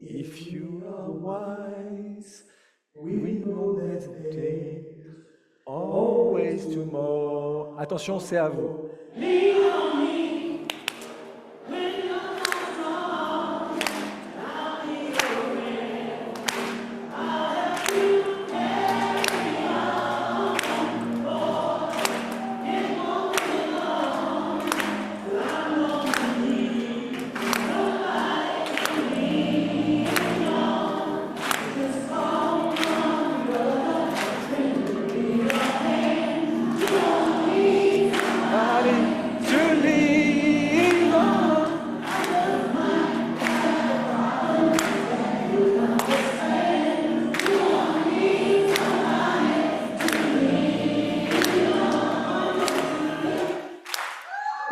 if you are wise, we will hesitate always tomorrow. Attention, c'est à vous. Allez, Julie,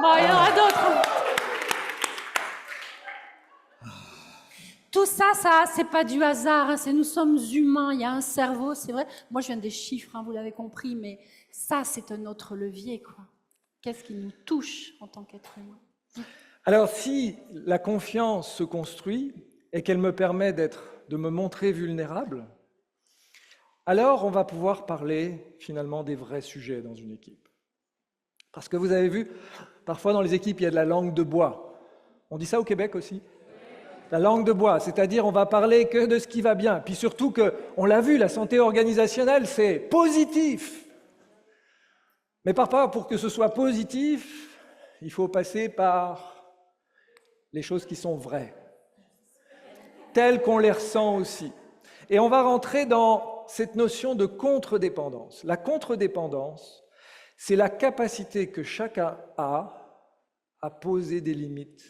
Bon, il y en aura d'autres. Tout ça, c'est pas du hasard. Hein, nous sommes humains. Il y a un cerveau, c'est vrai. Moi, je viens des chiffres, hein, vous l'avez compris, mais ça, c'est un autre levier, quoi. Qu'est-ce qui nous touche en tant qu'être humain?
Alors, si la confiance se construit et qu'elle me permet de me montrer vulnérable, alors on va pouvoir parler finalement des vrais sujets dans une équipe. Parce que vous avez vu, parfois dans les équipes, il y a de la langue de bois. On dit ça au Québec aussi? La langue de bois, c'est-à-dire on va parler que de ce qui va bien. Puis surtout que, on l'a vu, la santé organisationnelle, c'est positif. Mais parfois, pour que ce soit positif, il faut passer par les choses qui sont vraies, telles qu'on les ressent aussi. Et on va rentrer dans cette notion de contre-dépendance. La contre-dépendance, c'est la capacité que chacun a à poser des limites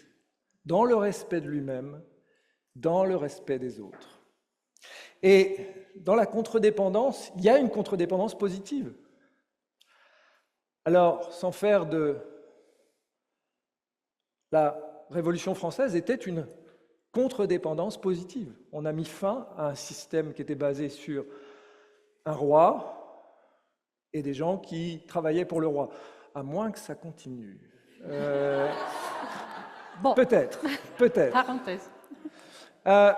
dans le respect de lui-même, dans le respect des autres. Et dans la contre-dépendance, il y a une contre-dépendance positive. Alors, sans faire de... La Révolution française était une contre-dépendance positive. On a mis fin à un système qui était basé sur un roi et des gens qui travaillaient pour le roi. À moins que ça continue.
Bon,
Peut-être.
parenthèse.
Un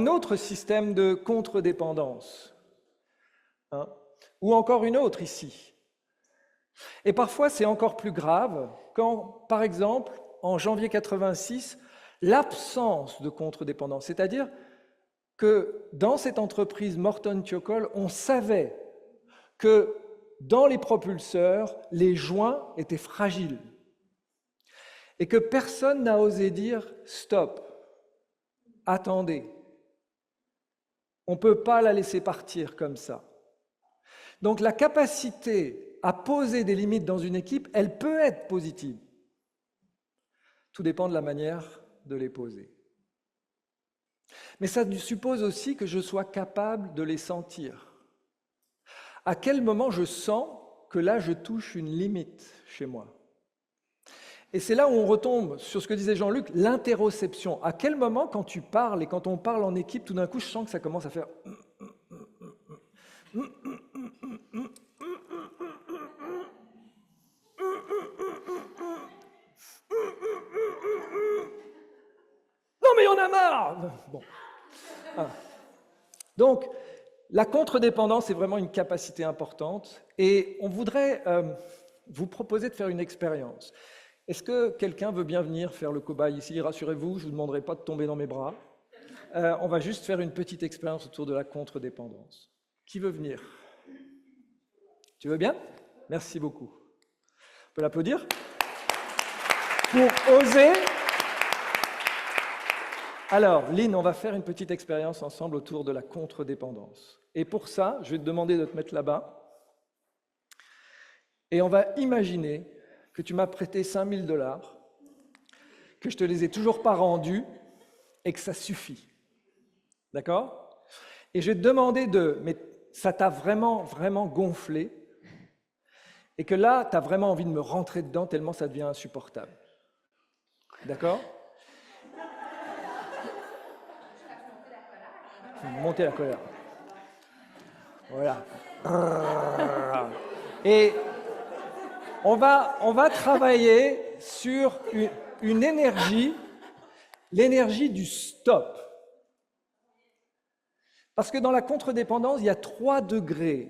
autre système de contre-dépendance, hein, ou encore une autre ici. Et parfois, c'est encore plus grave quand, par exemple, en janvier 86, l'absence de contre-dépendance, c'est-à-dire que dans cette entreprise Morton Thiokol, on savait que dans les propulseurs, les joints étaient fragiles et que personne n'a osé dire « stop, attendez, on ne peut pas la laisser partir comme ça ». Donc la capacité à poser des limites dans une équipe, elle peut être positive. Tout dépend de la manière de les poser. Mais ça suppose aussi que je sois capable de les sentir. À quel moment je sens que là, je touche une limite chez moi? Et c'est là où on retombe sur ce que disait Jean-Luc, l'interoception. À quel moment, quand tu parles et quand on parle en équipe, tout d'un coup, je sens que ça commence à faire... Non mais il y en a marre! Bon. Ah. Donc, la contre-dépendance est vraiment une capacité importante et on voudrait vous proposer de faire une expérience. Est-ce que quelqu'un veut bien venir faire le cobaye ici? Rassurez-vous, je ne vous demanderai pas de tomber dans mes bras. On va juste faire une petite expérience autour de la contre-dépendance. Qui veut venir? Tu veux bien? Merci beaucoup. On peut l'applaudir? Pour oser. Alors, Lynn, on va faire une petite expérience ensemble autour de la contre-dépendance. Et pour ça, je vais te demander de te mettre là-bas. Et on va imaginer que tu m'as prêté 5 000 $, que je te les ai toujours pas rendus et que ça suffit. D'accord? Et je vais te demander mais ça t'a vraiment, vraiment gonflé et que là, tu as vraiment envie de me rentrer dedans tellement ça devient insupportable. D'accord? Monter la colère. Voilà. Et on va travailler sur une énergie, l'énergie du stop. Parce que dans la contre-dépendance, il y a 3 degrés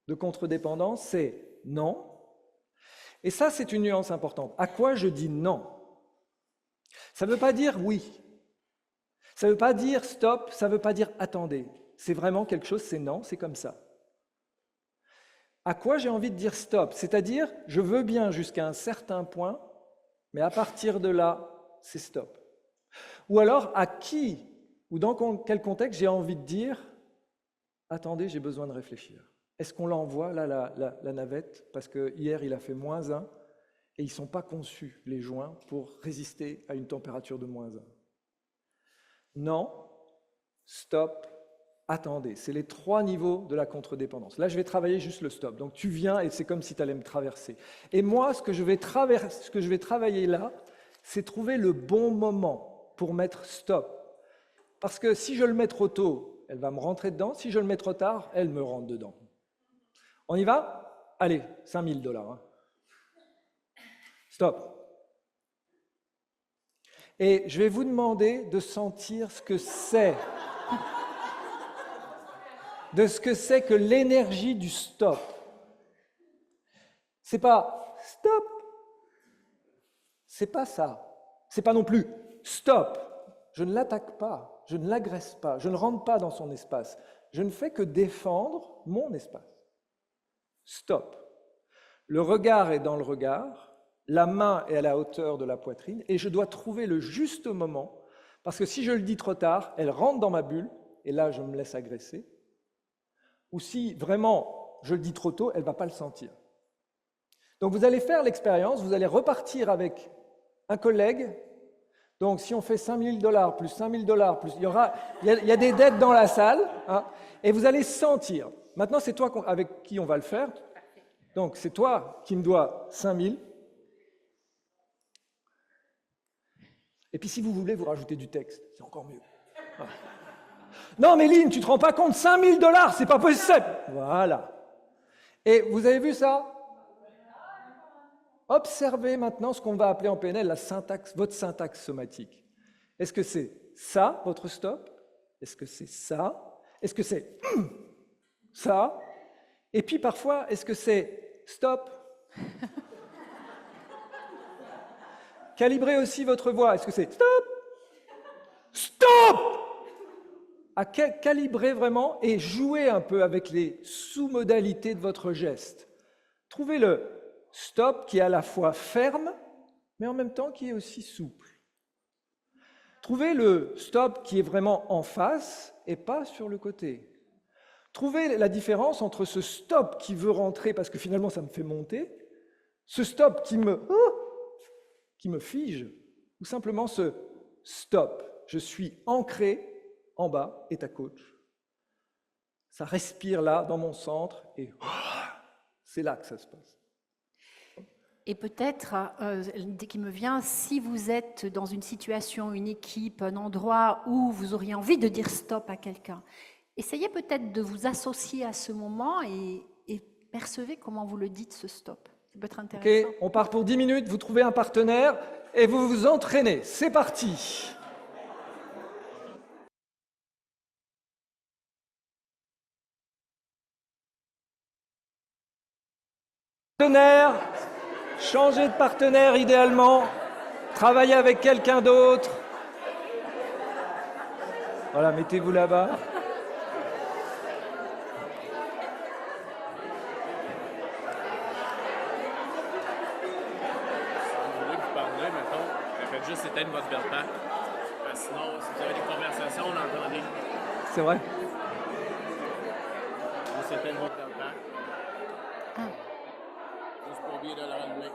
de contre-dépendance, c'est non. Et ça, c'est une nuance importante. À quoi je dis non? Ça ne veut pas dire oui. Ça ne veut pas dire stop, ça ne veut pas dire attendez. C'est vraiment quelque chose, c'est non, c'est comme ça. À quoi j'ai envie de dire stop? C'est-à-dire, je veux bien jusqu'à un certain point, mais à partir de là, c'est stop. Ou alors, à qui ou dans quel contexte j'ai envie de dire attendez, j'ai besoin de réfléchir. Est-ce qu'on l'envoie, là, la navette, parce que hier, il a fait -1, et ils ne sont pas conçus, les joints, pour résister à une température de -1. Non, stop, attendez. C'est les 3 niveaux de la contre-dépendance. Là, je vais travailler juste le stop. Donc, tu viens et c'est comme si tu allais me traverser. Et moi, ce que je vais travailler là, c'est trouver le bon moment pour mettre stop. Parce que si je le mets trop tôt, elle va me rentrer dedans. Si je le mets trop tard, elle me rentre dedans. On y va? Allez, 5 000 $. Hein. Stop. Et je vais vous demander de sentir ce que c'est. De ce que c'est que l'énergie du stop. C'est pas stop. C'est pas ça. C'est pas non plus stop. Je ne l'attaque pas, je ne l'agresse pas, je ne rentre pas dans son espace. Je ne fais que défendre mon espace. Stop. Le regard est dans le regard, la main est à la hauteur de la poitrine et je dois trouver le juste moment parce que si je le dis trop tard, elle rentre dans ma bulle et là je me laisse agresser. Ou si vraiment je le dis trop tôt, elle ne va pas le sentir. Donc vous allez faire l'expérience, vous allez repartir avec un collègue. Donc si on fait 5 000 $ plus 5 000 $, plus, il y a des dettes dans la salle, hein, et vous allez sentir. Maintenant c'est toi avec qui on va le faire. Donc c'est toi qui me dois 5 000. Et puis si vous voulez vous rajouter du texte, c'est encore mieux. Ah. Non, mais Lynn, tu te rends pas compte, 5 000 $, c'est pas possible. Voilà. Et vous avez vu ça? Observez maintenant ce qu'on va appeler en PNL la syntaxe, votre syntaxe somatique. Est-ce que c'est ça, votre stop? Est-ce que c'est ça? Est-ce que c'est ça? Et puis parfois, est-ce que c'est stop? Calibrez aussi votre voix. Est-ce que c'est stop? Stop! À calibrer vraiment et jouer un peu avec les sous-modalités de votre geste. Trouvez le stop qui est à la fois ferme, mais en même temps qui est aussi souple. Trouvez le stop qui est vraiment en face et pas sur le côté. Trouvez la différence entre ce stop qui veut rentrer parce que finalement ça me fait monter, ce stop qui me fige, ou simplement ce stop. Je suis ancré en bas et ta coach. Ça respire là, dans mon centre, et c'est là que ça se passe.
Et peut-être, l'idée qui me vient, si vous êtes dans une situation, une équipe, un endroit où vous auriez envie de dire stop à quelqu'un, essayez peut-être de vous associer à ce moment et percevez comment vous le dites, ce stop. Ça peut être intéressant.
Ok, on part pour 10 minutes, vous trouvez un partenaire et vous vous entraînez. C'est parti. Partenaire, changez de partenaire idéalement. Travaillez avec quelqu'un d'autre. Voilà, mettez-vous là-bas.
Vous voulez vous parler, mettons, faites juste éteindre votre belle-pack. Parce que sinon, si vous avez des conversations, on l'entendait.
C'est vrai.
Juste éteindre votre belle-pack. Juste pour oublier de le rallumer.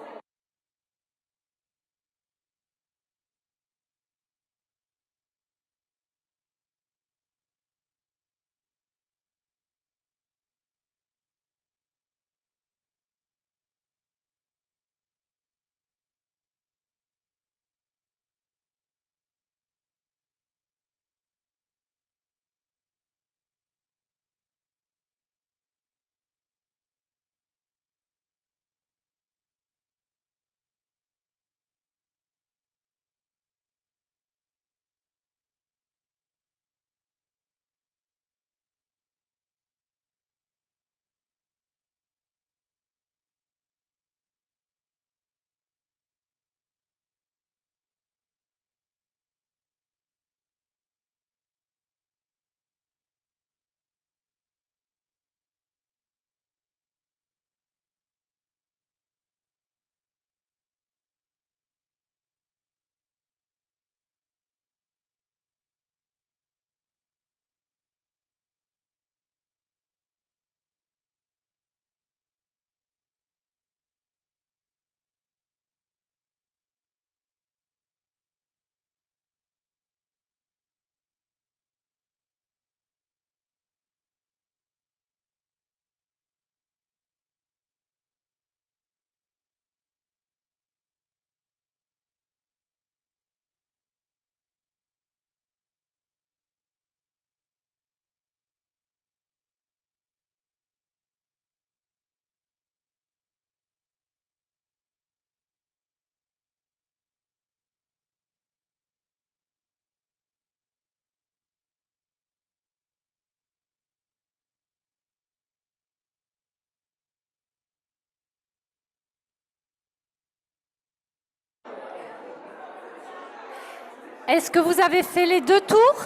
Est-ce que vous avez fait les 2 tours?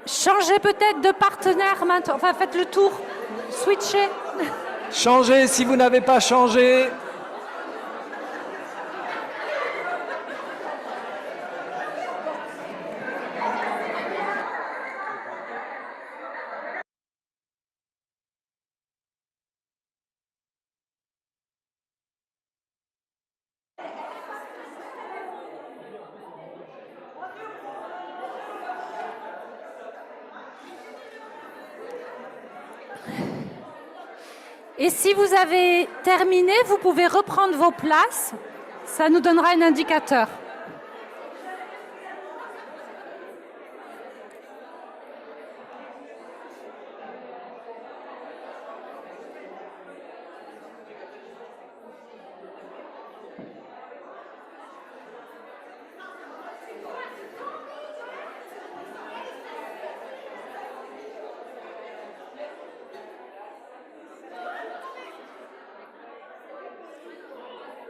Changez peut-être de partenaire maintenant. Enfin, faites le tour. Switchez.
Changez si vous n'avez pas changé.
Et si vous avez terminé, vous pouvez reprendre vos places. Ça nous donnera un indicateur.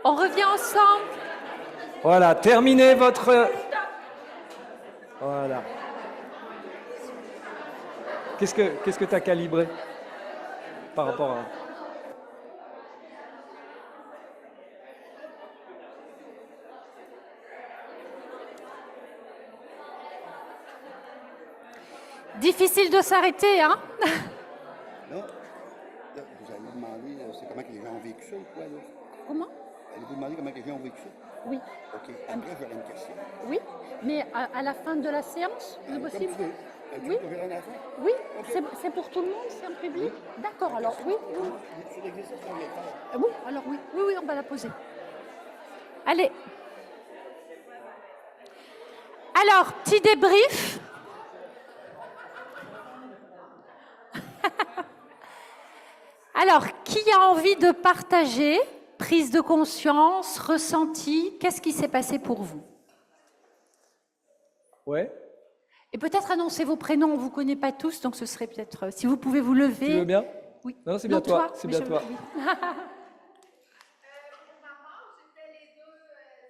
On revient ensemble.
Voilà, terminez votre... Voilà. Qu'est-ce que tu as calibré par rapport à...
Difficile de s'arrêter, hein?
Là, vous allez demander c'est comment que les gens ont vécu ça ou quoi, là?
Comment?
Allez-vous demander comment que les gens ont vécu ça?
Oui.
OK. Après, j'aurai une question.
Oui, mais à la fin de la séance, c'est
Comme
possible?
tu veux.
Oui.
Tu veux rien à faire?
Oui, c'est pour tout le monde, c'est en public? D'accord, alors oui.
Sur l'exercice qu'on vient de faire.
Oui, alors oui, on va la poser. Allez. Alors, petit débrief. Alors, qui a envie de partager? Prise de conscience, ressenti, qu'est-ce qui s'est passé pour vous?
Ouais.
Et peut-être annoncer vos prénoms, on ne vous connaît pas tous, donc ce serait peut-être, si vous pouvez vous lever.
Tu veux bien?
Oui.
Non, c'est bien
Non,
toi, c'est bien
mais
toi.
oui.
Pour ma part, j'ai fait les deux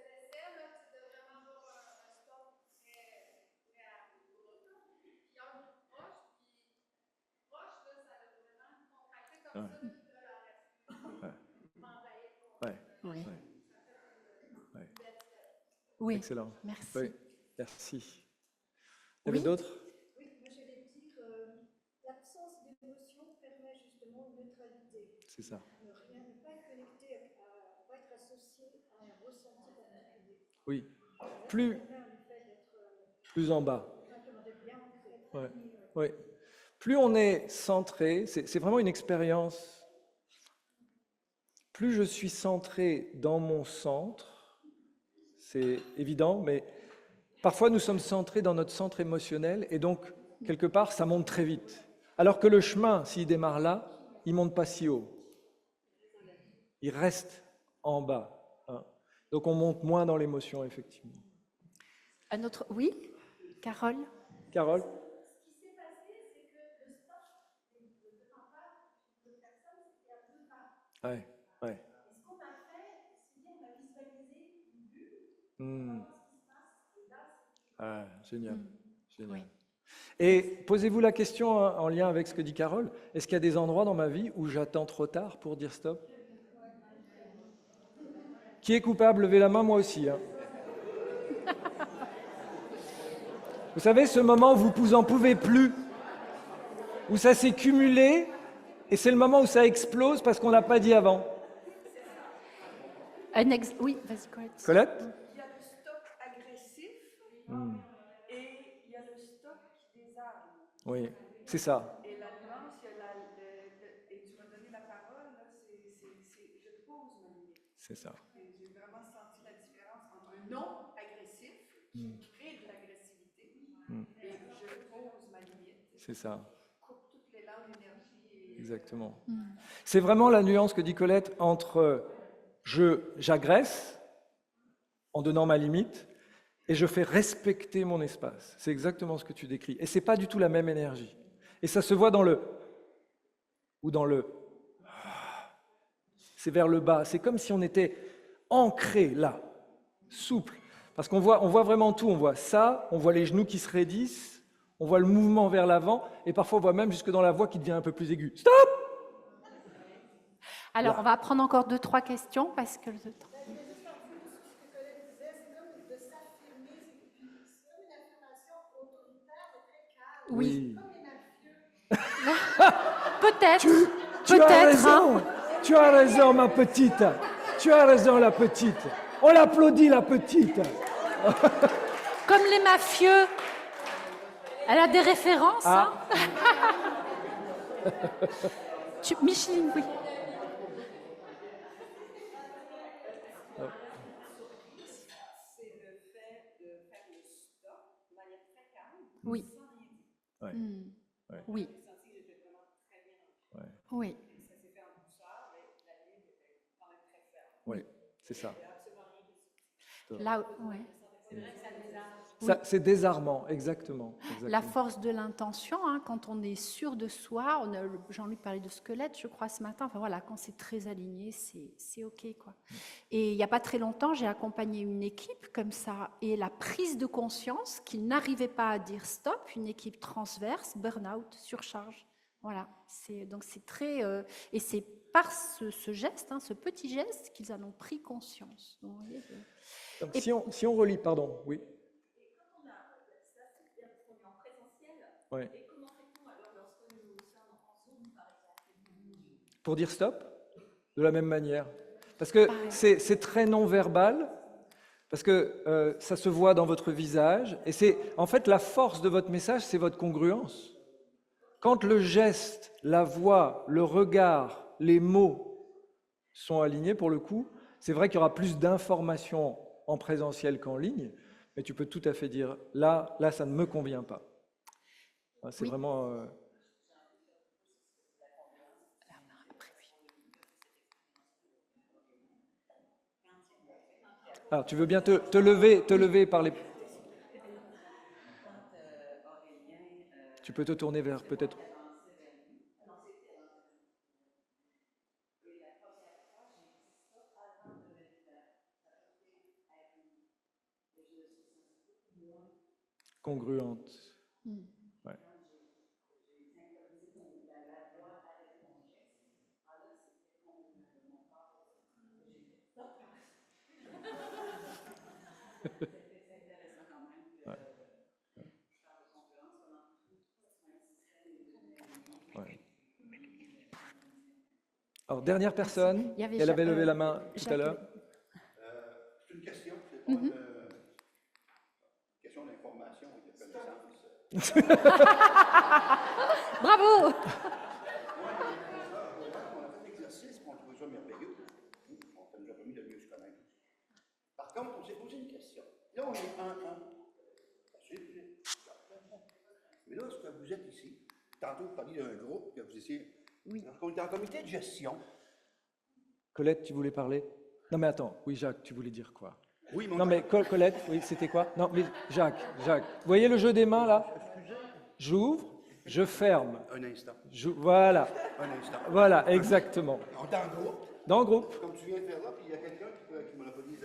essais, là, c'était vraiment avoir un stop très rigoureux. Puis un autre proche, là, ça a vraiment contracté comme ça, puis là, la respiration m'envahir.
Ouais.
Oui.
Ouais. Ouais.
Oui.
Excellent.
Merci.
Oui, merci. Il y avait
Oui.
d'autres?
Oui, moi je vais dire, l'absence d'émotion permet justement une neutralité.
C'est ça.
Ne rien, ne pas être connecté, on va être associé à un ressenti particulier.
Oui.
Ça
Plus,
permet en effet d'être
plus en bas.
simplement d'être bien ancré.
Ouais. Oui. Plus on est centré, c'est vraiment une expérience. Plus je suis centré dans mon centre, c'est évident, mais parfois nous sommes centrés dans notre centre émotionnel et donc, quelque part, ça monte très vite. Alors que le chemin, s'il démarre là, il ne monte pas si haut. Il reste en bas. Hein. Donc on monte moins dans l'émotion, effectivement.
Un autre. Oui, Carole.
Carole?
Ce qui s'est passé, c'est que le stop de ma part, de personne, c'était à 2 pas.
Ouais, ouais.
Et ce qu'on a fait, c'est dire, on a visualisé une bulle,
Hmm.
vraiment ce qui se passe, et là, c'est
Ah, génial. Génial.
Oui.
Et posez-vous la question hein, en lien avec ce que dit Carole. Est-ce qu'il y a des endroits dans ma vie où j'attends trop tard pour dire stop? Qui est coupable? Levez la main, moi aussi. Hein. Vous savez, ce moment où vous n'en pouvez plus, où ça s'est cumulé, et c'est le moment où ça explose parce qu'on n'a pas dit avant.
Oui, vas-y, Colette.
Colette?
Il y a le stop agressif et il y a le stop qui désarme.
Oui, c'est ça.
Et la nuance, il y a et tu m'as donné la parole, là, je pose ma limite.
C'est ça.
Et j'ai vraiment senti la différence entre un non agressif qui crée de l'agressivité et je pose ma limite.
C'est ça.
Coupe toutes les langues d'énergie.
Exactement. C'est vraiment la nuance que dit Colette entre j'agresse en donnant ma limite et je fais respecter mon espace. C'est exactement ce que tu décris. Et c'est pas du tout la même énergie. Et ça se voit dans le ou dans le. C'est vers le bas. C'est comme si on était ancré là, souple. Parce qu'on voit vraiment tout. On voit ça, on voit les genoux qui se raidissent, on voit le mouvement vers l'avant, et parfois on voit même jusque dans la voix qui devient un peu plus aiguë. Stop!
Alors, on va prendre encore 2-3 questions parce que le temps.
Je vais juste rajouter sur ce que Colette disait, c'est comme de s'affirmer, c'est comme une affirmation autoritaire, mais très calme.
Oui.
Comme les mafieux.
Peut-être.
Tu as
Peut-être.
raison, tu as raison, ma petite. Tu as raison, la petite. On l'applaudit, la petite.
Comme les mafieux. Elle a des références.
Ah.
Hein. Micheline, oui.
C'est le fait de faire le stop de manière très calme,
Oui.
sans rien dire.
Ouais. Ouais.
Oui.
J'ai senti que j'étais vraiment très bien ancrée.
Ouais.
Oui.
Ça s'est fait en douceur, mais la ligne était quand même très ferme.
Oui, c'est ça.
Il n'y a absolument rien qui se
Là, ouais.
C'est vrai que ça désarme.
C'est désarmant, exactement.
La force de l'intention, hein, quand on est sûr de soi, Jean-Luc parlait de squelette, je crois, ce matin, enfin voilà, quand c'est très aligné, c'est OK, quoi. Et il n'y a pas très longtemps, j'ai accompagné une équipe comme ça, et la prise de conscience qu'ils n'arrivaient pas à dire stop, une équipe transverse, burn-out, surcharge. Voilà, donc c'est très... et c'est par ce geste, hein, ce petit geste, qu'ils en ont pris conscience. Donc, vous voyez,
Donc, si on relit, pardon, oui. Ouais.
Et comment fait-on alors lorsque nous sommes en Zoom, par exemple?
Pour dire stop, de la même manière. Parce que c'est très non-verbal, parce que ça se voit dans votre visage, et c'est en fait la force de votre message, c'est votre congruence. Quand le geste, la voix, le regard, les mots sont alignés, pour le coup, c'est vrai qu'il y aura plus d'informations en présentiel qu'en ligne, mais tu peux tout à fait dire, là ça ne me convient pas. C'est vraiment... Alors, tu veux bien te lever par les... Tu peux te tourner vers peut-être... congruente. Ouais. Ouais. Alors, dernière personne,
Il y avait
elle avait
Ja-
levé la main tout à
Jacques-
l'heure.
C'est une question, c'est pas une question d'information et de connaissance.
Bravo!
On a fait l'exercice, on trouvait ça merveilleux. Ça nous a permis de mieux se connaître. Par contre, on s'est posé une question. Là, on est 1-1. Mais là, est-ce que vous êtes ici? Tantôt, vous parliez d'un groupe, que vous étiez. Oui. On est en comité de gestion.
Colette, tu voulais parler? Non, mais attends. Oui, Jacques, tu voulais dire quoi?
Oui,
Non, mais Colette, oui, c'était quoi? Non, mais Jacques. Vous voyez le jeu des mains, là? J'ouvre, je ferme.
Un instant.
Voilà.
Un instant.
Voilà, exactement.
On est en groupe.
Dans le groupe.
Comme tu viens de faire là, puis il y a quelqu'un qui monopolise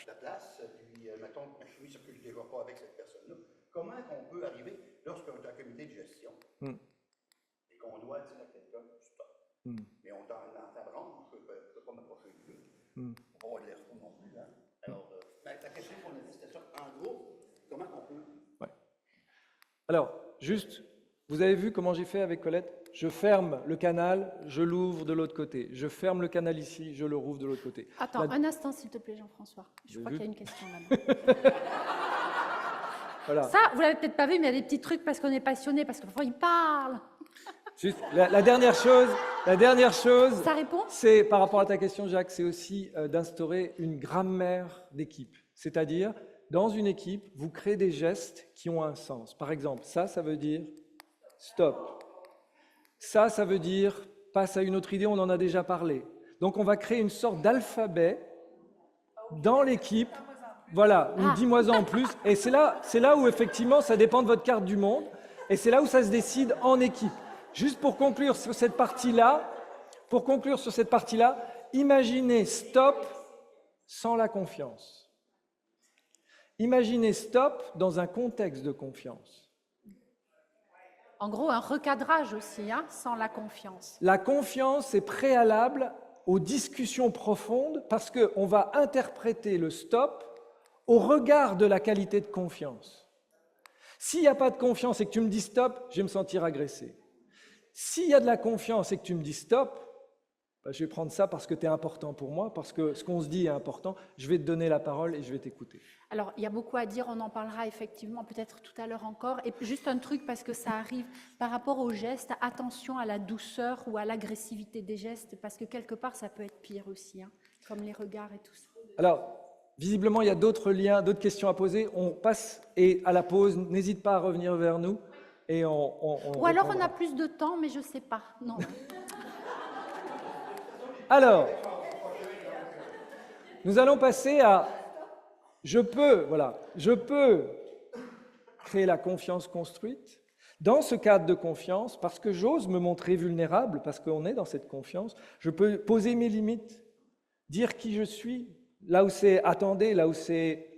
la place, puis mettons que ma chemise ne circule déjà pas avec cette personne-là. Comment on peut arriver, lorsqu'on est en comité de gestion, et qu'on doit dire à quelqu'un, stop. Mais on est dans ta branche, je ne peux pas m'approcher de lui. On va avoir de l'air fou non plus. Hein? Alors, la question qu'on a dit, c'était ça, en gros, comment on peut.
Ouais. Alors, juste, vous avez vu comment j'ai fait avec Colette? Je ferme le canal, je l'ouvre de l'autre côté. Je ferme le canal ici, je le rouvre de l'autre côté.
Attends, un instant, s'il te plaît, Jean-François. Je crois qu'il y a une question là-bas.
Voilà.
Ça, vous l'avez peut-être pas vu, mais il y a des petits trucs parce qu'on est passionné, parce que parfois il parle.
Juste, la dernière chose,
Ça répond?
c'est, par rapport à ta question, Jacques, c'est aussi d'instaurer une grammaire d'équipe. C'est-à-dire, dans une équipe, vous créez des gestes qui ont un sens. Par exemple, ça veut dire stop. Ça veut dire passe à une autre idée, on en a déjà parlé. Donc, on va créer une sorte d'alphabet dans l'équipe. Voilà, ou 10 mois en plus. Et c'est là où, effectivement, ça dépend de votre carte du monde. Et c'est là où ça se décide en équipe. Juste pour conclure sur cette partie-là, imaginez stop sans la confiance. Imaginez stop dans un contexte de confiance.
En gros, un recadrage aussi, hein, sans la confiance.
La confiance est préalable aux discussions profondes parce qu'on va interpréter le stop au regard de la qualité de confiance. S'il n'y a pas de confiance et que tu me dis stop, je vais me sentir agressé. S'il y a de la confiance et que tu me dis stop, ben je vais prendre ça parce que tu es important pour moi, parce que ce qu'on se dit est important, je vais te donner la parole et je vais t'écouter.
Alors, il y a beaucoup à dire, on en parlera effectivement peut-être tout à l'heure encore. Et juste un truc, parce que ça arrive par rapport aux gestes, attention à la douceur ou à l'agressivité des gestes, parce que quelque part, ça peut être pire aussi, hein, comme les regards et tout ça.
Alors, visiblement, il y a d'autres liens, d'autres questions à poser. On passe et à la pause, n'hésite pas à revenir vers nous. Et
ou alors on a plus de temps, mais je ne sais pas. Non.
Alors, nous allons passer à je peux créer la confiance construite. Dans ce cadre de confiance, parce que j'ose me montrer vulnérable, parce qu'on est dans cette confiance, je peux poser mes limites, dire qui je suis, là où c'est attendez, là où c'est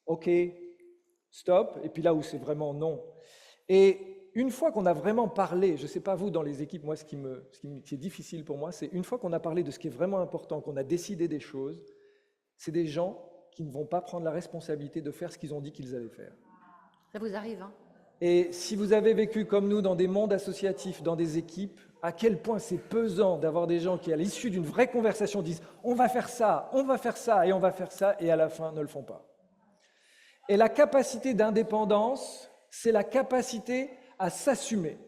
OK, stop, et puis là où c'est vraiment non. Et une fois qu'on a vraiment parlé, je ne sais pas vous, dans les équipes, moi, ce qui est difficile pour moi, c'est une fois qu'on a parlé de ce qui est vraiment important, qu'on a décidé des choses, c'est des gens qui ne vont pas prendre la responsabilité de faire ce qu'ils ont dit qu'ils allaient faire.
Ça vous arrive, hein?
Et si vous avez vécu comme nous dans des mondes associatifs, dans des équipes, à quel point c'est pesant d'avoir des gens qui, à l'issue d'une vraie conversation, disent « on va faire ça, et on va faire ça », et à la fin ne le font pas. Et la capacité d'indépendance, c'est la capacité à s'assumer.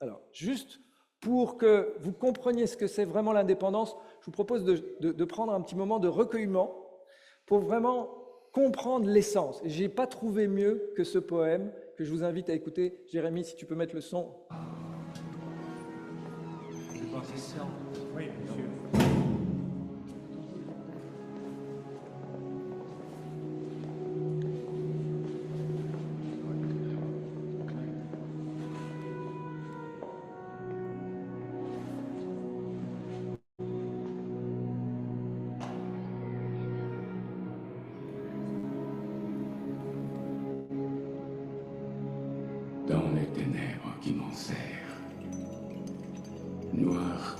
Alors, juste pour que vous compreniez ce que c'est vraiment l'indépendance, je vous propose de prendre un petit moment de recueillement pour vraiment comprendre l'essence. Et je n'ai pas trouvé mieux que ce poème que je vous invite à écouter. Jérémy, si tu peux mettre le son.
Oui, monsieur.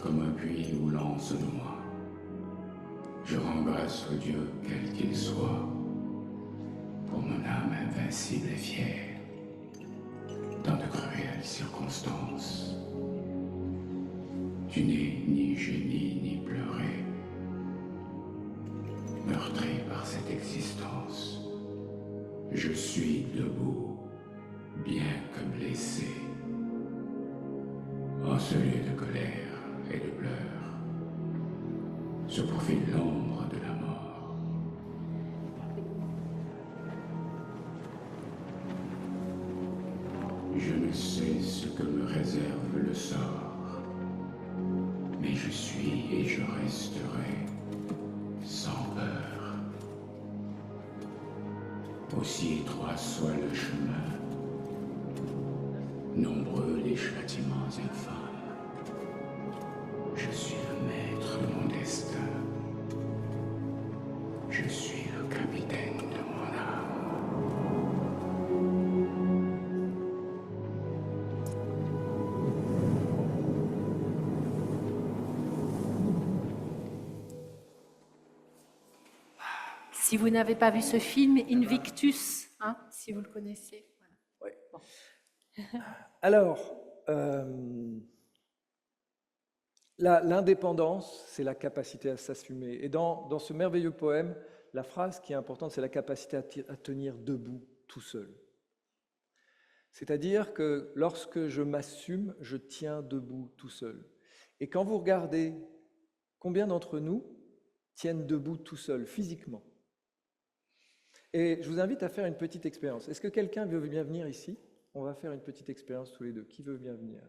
comme un puits où l'on se noie. Je rends grâce au Dieu quel qu'il soit, pour mon âme invincible et fière, dans de cruelles circonstances. Tu n'es ni génie ni pleuré, meurtri par cette existence. Je suis debout, bien que blessé, encelé de colère et de pleurs, se profile l'ombre de la mort. Je ne sais ce que me réserve le sort, mais je suis et je resterai sans peur. Aussi étroit soit le chemin, nombreux les châtiments infâmes, je suis le maître de mon destin. Je suis le capitaine de mon âme.
Si vous n'avez pas vu ce film, Invictus, hein, si vous le connaissez. Voilà.
Oui. Alors, l'indépendance, c'est la capacité à s'assumer. Et dans ce merveilleux poème, la phrase qui est importante, c'est la capacité à tenir debout tout seul. C'est-à-dire que lorsque je m'assume, je tiens debout tout seul. Et quand vous regardez combien d'entre nous tiennent debout tout seul, physiquement. Et je vous invite à faire une petite expérience. Est-ce que quelqu'un veut bien venir ici? On va faire une petite expérience tous les deux. Qui veut bien venir?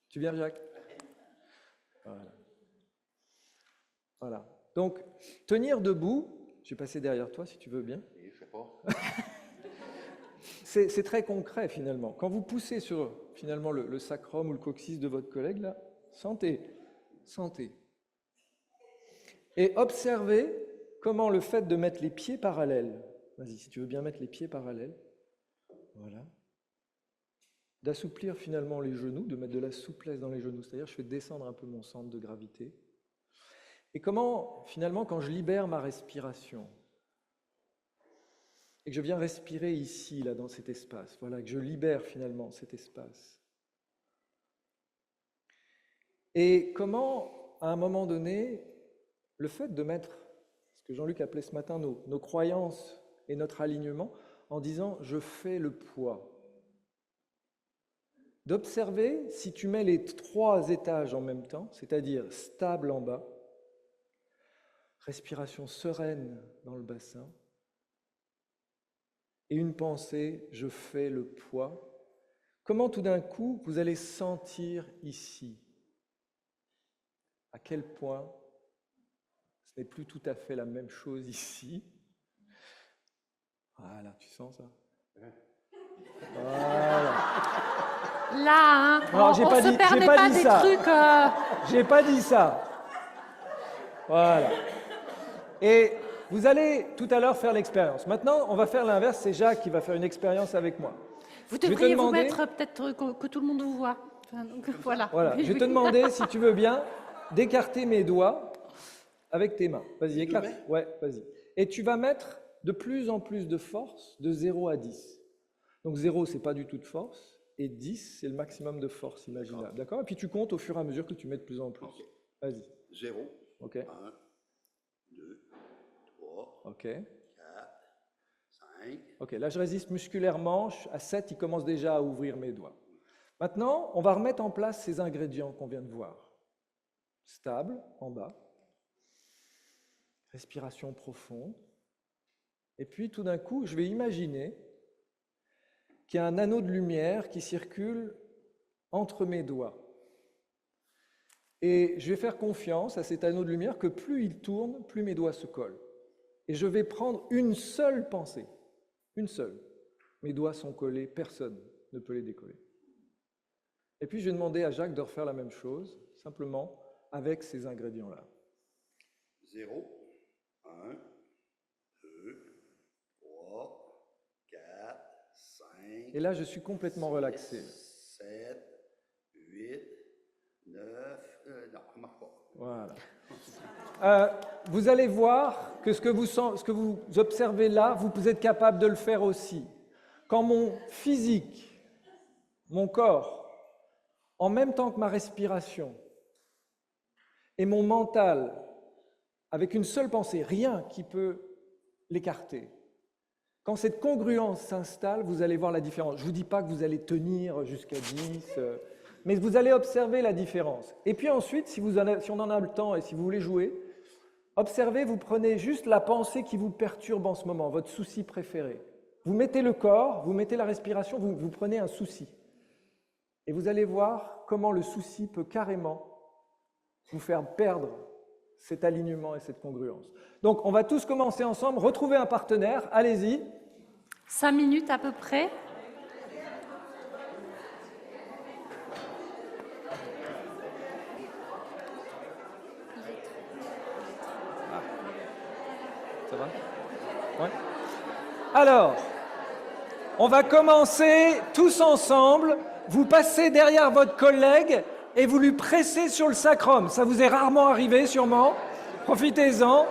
Tu viens, Jacques? Voilà. Voilà. Donc, tenir debout, je vais passer derrière toi si tu veux bien.
Je sais pas.
C'est très concret finalement. Quand vous poussez sur finalement le sacrum ou le coccyx de votre collègue, là, sentez. Et observez comment le fait de mettre les pieds parallèles, vas-y, si tu veux bien mettre les pieds parallèles, voilà, d'assouplir finalement les genoux, de mettre de la souplesse dans les genoux, c'est-à-dire je fais descendre un peu mon centre de gravité. Et comment, finalement, quand je libère ma respiration, et que je viens respirer ici, là, dans cet espace, voilà, que je libère finalement cet espace. Et comment, à un moment donné, le fait de mettre ce que Jean-Luc appelait ce matin nos croyances et notre alignement, en disant « je fais le poids », d'observer si tu mets les 3 étages en même temps, c'est-à-dire stable en bas, respiration sereine dans le bassin, et une pensée, je fais le poids. Comment tout d'un coup, vous allez sentir ici à quel point ce n'est plus tout à fait la même chose ici. Voilà, tu sens ça? Voilà.
Là, hein,
Non,
on se permet pas des trucs...
J'ai pas dit ça. Voilà. Et vous allez tout à l'heure faire l'expérience. Maintenant, on va faire l'inverse. C'est Jacques qui va faire une expérience avec moi.
Vous devriez vous mettre peut-être que tout le monde vous voit. Enfin, donc, voilà.
Voilà. Je vais te demander, si tu veux bien, d'écarter mes doigts avec tes mains. Vas-y, écarte. Ouais, vas-y. Et tu vas mettre de plus en plus de force de 0 à 10. Donc 0, c'est pas du tout de force. Et 10, c'est le maximum de force imaginable. D'accord? Et puis tu comptes au fur et à mesure que tu mets de plus en plus. Okay. Vas-y.
0.
OK.
1, 2, 3.
OK.
4, 5.
OK, là je résiste musculairement. À 7, il commence déjà à ouvrir mes doigts. Maintenant, on va remettre en place ces ingrédients qu'on vient de voir. Stable, en bas. Respiration profonde. Et puis tout d'un coup, je vais imaginer qu'il y a un anneau de lumière qui circule entre mes doigts. Et je vais faire confiance à cet anneau de lumière que plus il tourne, plus mes doigts se collent. Et je vais prendre une seule pensée. Une seule. Mes doigts sont collés, personne ne peut les décoller. Et puis je vais demander à Jacques de refaire la même chose, simplement avec ces ingrédients-là.
0, 1, 2, 3, 4, 5.
Et là, je suis complètement relaxé.
7, 8, 9,
Voilà. Vous allez voir que ce que vous observez là, vous êtes capable de le faire aussi. Quand mon physique, mon corps, en même temps que ma respiration, et mon mental, avec une seule pensée, rien qui peut l'écarter, quand cette congruence s'installe, vous allez voir la différence. Je ne vous dis pas que vous allez tenir jusqu'à 10, mais vous allez observer la différence. Et puis ensuite, si on en a le temps et si vous voulez jouer, observez, vous prenez juste la pensée qui vous perturbe en ce moment, votre souci préféré. Vous mettez le corps, vous mettez la respiration, vous prenez un souci. Et vous allez voir comment le souci peut carrément vous faire perdre cet alignement et cette congruence. Donc, on va tous commencer ensemble, retrouver un partenaire, allez-y.
5 minutes à peu près.
Ça va? Ouais. Alors, on va commencer tous ensemble. Vous passez derrière votre collègue et vous lui pressez sur le sacrum. Ça vous est rarement arrivé, sûrement. Profitez-en.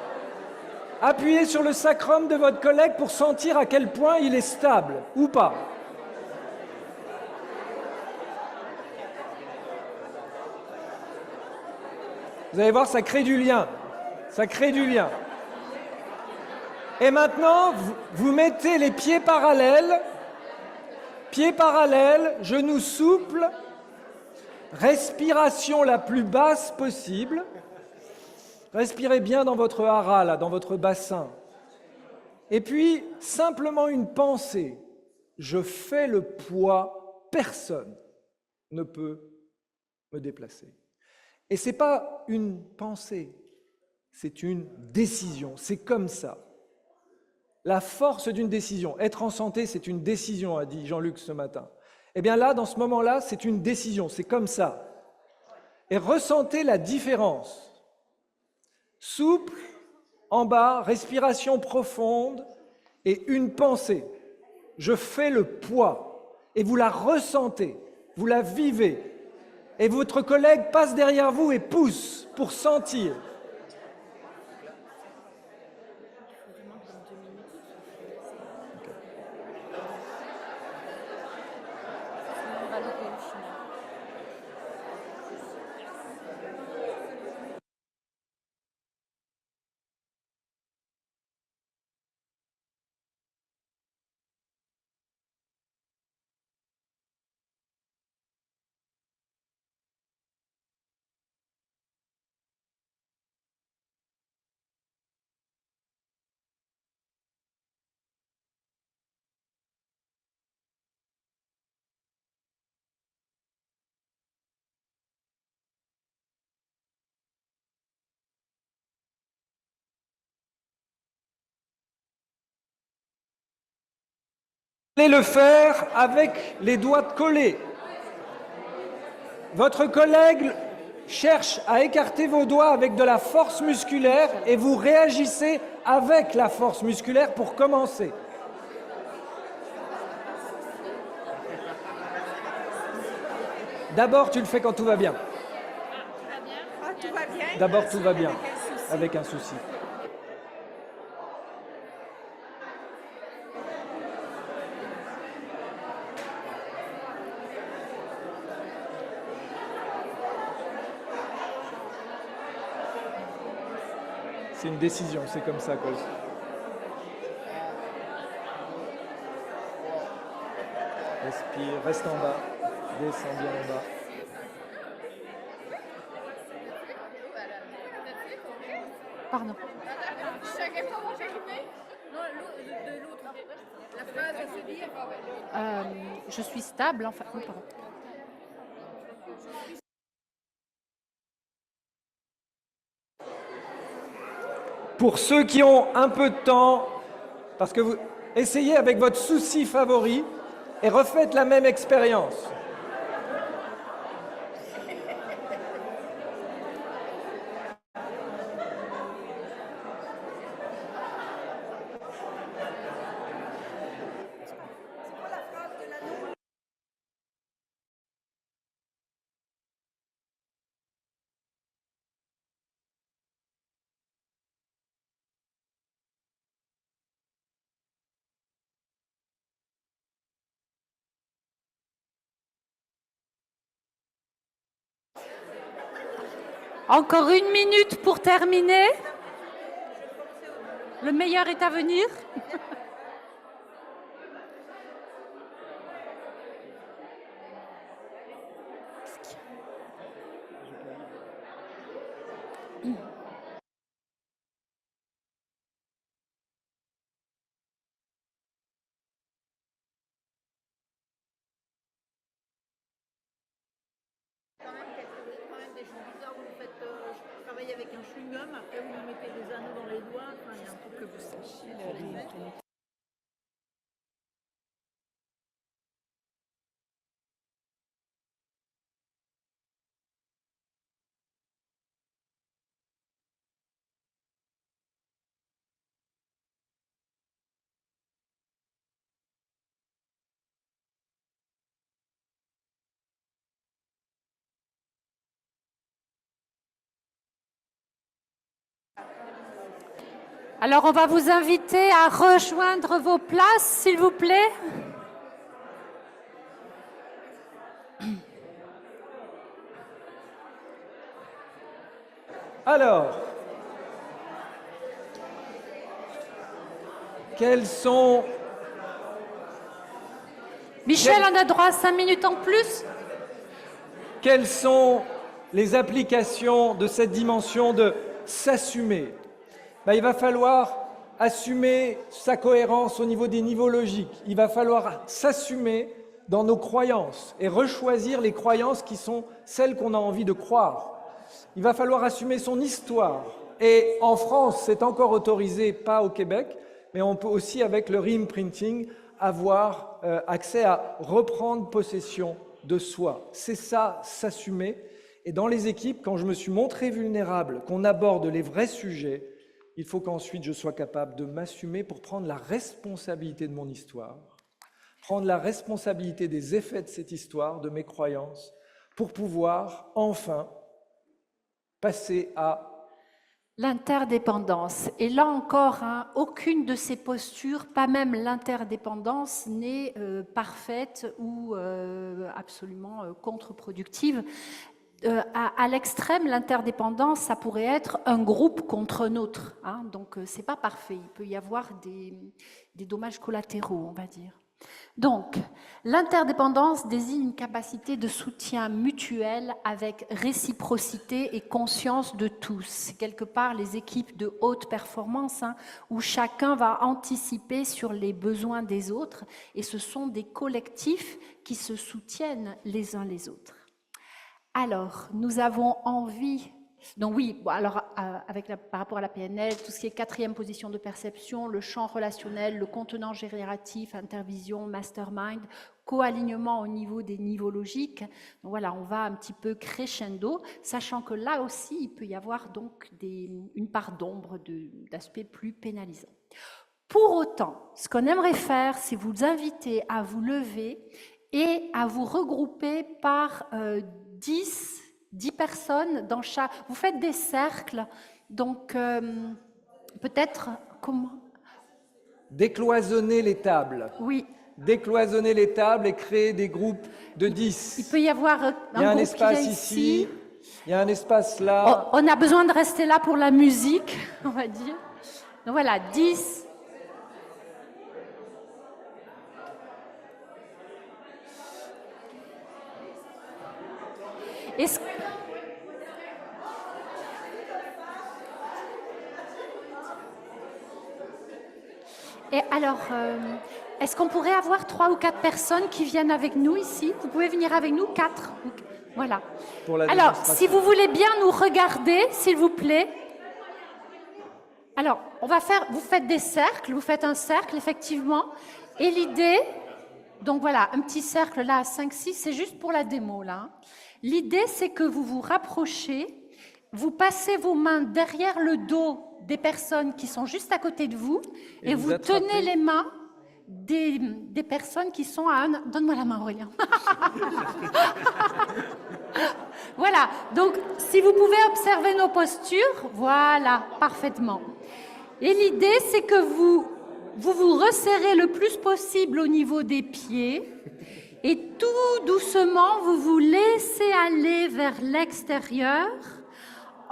Appuyez sur le sacrum de votre collègue pour sentir à quel point il est stable, ou pas. Vous allez voir, ça crée du lien. Ça crée du lien. Et maintenant, vous mettez les pieds parallèles, genoux souples, respiration la plus basse possible. Respirez bien dans votre hara, là, dans votre bassin. Et puis, simplement une pensée. Je fais le poids, personne ne peut me déplacer. Et ce n'est pas une pensée, c'est une décision. C'est comme ça. La force d'une décision. Être en santé, c'est une décision, a dit Jean-Luc ce matin. Eh bien là, dans ce moment-là, c'est une décision, c'est comme ça. Et ressentez la différence. Souple, en bas, respiration profonde et une pensée. Je fais le poids. Et vous la ressentez, vous la vivez. Et votre collègue passe derrière vous et pousse pour sentir. Vous allez le faire avec les doigts collés. Votre collègue cherche à écarter vos doigts avec de la force musculaire et vous réagissez avec la force musculaire pour commencer. D'abord, tu le fais quand tout va bien.
Ah, tout va bien?
D'abord, tout va bien, avec un souci. C'est une décision, c'est comme ça, quoi. Respire, reste en bas, descends bien en bas.
Pardon. Je suis stable, enfin. Oh, pardon.
Pour ceux qui ont un peu de temps, parce que vous essayez avec votre souci favori et refaites la même expérience.
Encore 1 minute pour terminer. Le meilleur est à venir.
Quand même des choses bizarres, vous faites travailler avec un chewing-gum, après vous lui mettez des anneaux dans les doigts, enfin, il y a un truc que vous sachiez.
Alors, on va vous inviter à rejoindre vos places, s'il vous plaît.
Alors, quels sont...
Michel, on a droit à 5 minutes en plus.
Quelles sont les applications de cette dimension de s'assumer? Il va falloir assumer sa cohérence au niveau des niveaux logiques. Il va falloir s'assumer dans nos croyances et rechoisir les croyances qui sont celles qu'on a envie de croire. Il va falloir assumer son histoire. Et en France, c'est encore autorisé, pas au Québec, mais on peut aussi, avec le reimprinting, avoir accès à reprendre possession de soi. C'est ça, s'assumer. Et dans les équipes, quand je me suis montré vulnérable, qu'on aborde les vrais sujets, il faut qu'ensuite je sois capable de m'assumer pour prendre la responsabilité de mon histoire, prendre la responsabilité des effets de cette histoire, de mes croyances, pour pouvoir enfin passer à
l'interdépendance. Et là encore, aucune de ces postures, pas même l'interdépendance, n'est parfaite ou absolument contre-productive. À l'extrême, l'interdépendance, ça pourrait être un groupe contre un autre. Donc, c'est pas parfait. Il peut y avoir des dommages collatéraux, on va dire. Donc, l'interdépendance désigne une capacité de soutien mutuel avec réciprocité et conscience de tous. C'est quelque part les équipes de haute performance où chacun va anticiper sur les besoins des autres et ce sont des collectifs qui se soutiennent les uns les autres. Alors, nous avons envie... Donc oui, alors par rapport à la PNL, tout ce qui est 4e position de perception, le champ relationnel, le contenant génératif, intervision, mastermind, co-alignement au niveau des niveaux logiques. Donc voilà, on va un petit peu crescendo, sachant que là aussi, il peut y avoir donc une part d'ombre, d'aspects plus pénalisants. Pour autant, ce qu'on aimerait faire, c'est vous inviter à vous lever et à vous regrouper par 10 personnes dans chaque... Vous faites des cercles, donc peut-être comment...
décloisonner les tables.
Oui.
Décloisonner les tables et créer des groupes de 10.
Il peut y avoir
il y a un espace ici, il y a un espace là.
On a besoin de rester là pour la musique, on va dire. Donc voilà, 10... Et alors, est-ce qu'on pourrait avoir 3 ou 4 personnes qui viennent avec nous ici? Vous pouvez venir avec nous, 4. Voilà. Alors, si vous voulez bien nous regarder, s'il vous plaît. Alors, on va faire, vous faites des cercles, vous faites un cercle, effectivement. Et l'idée, donc voilà, un petit cercle là à 5-6, c'est juste pour la démo là. L'idée, c'est que vous vous rapprochez, vous passez vos mains derrière le dos des personnes qui sont juste à côté de vous et vous tenez les mains des personnes qui sont à un... Donne-moi la main, Aurélien. Voilà, donc si vous pouvez observer nos postures, voilà, parfaitement. Et l'idée, c'est que vous vous resserrez le plus possible au niveau des pieds et tout doucement, vous vous laissez aller vers l'extérieur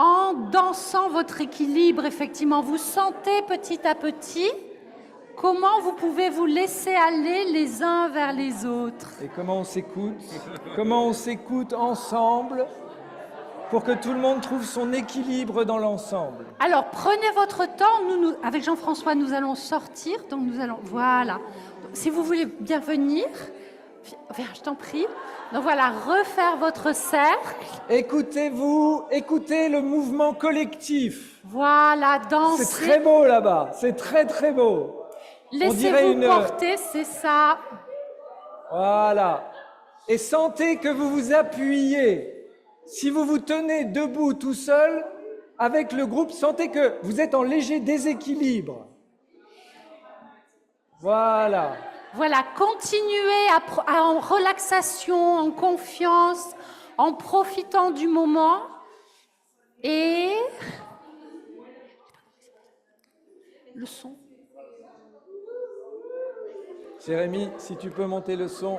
en dansant votre équilibre, effectivement, vous sentez petit à petit comment vous pouvez vous laisser aller les uns vers les autres.
Et comment on s'écoute? Comment on s'écoute ensemble pour que tout le monde trouve son équilibre dans l'ensemble?
Alors, prenez votre temps. Nous, avec Jean-François, nous allons sortir. Donc, nous allons... Voilà. Donc, si vous voulez bien venir, je t'en prie. Donc, voilà, refaire votre cercle.
Écoutez-vous, écoutez le mouvement collectif.
Voilà, danser.
C'est très beau là-bas. C'est très, très beau.
Laissez-vous porter, c'est ça.
Voilà. Et sentez que vous vous appuyez. Si vous vous tenez debout tout seul, avec le groupe, sentez que vous êtes en léger déséquilibre. Voilà.
Voilà, continuez en relaxation, en confiance, en profitant du moment. Et... le son.
Jérémy, si tu peux monter le son.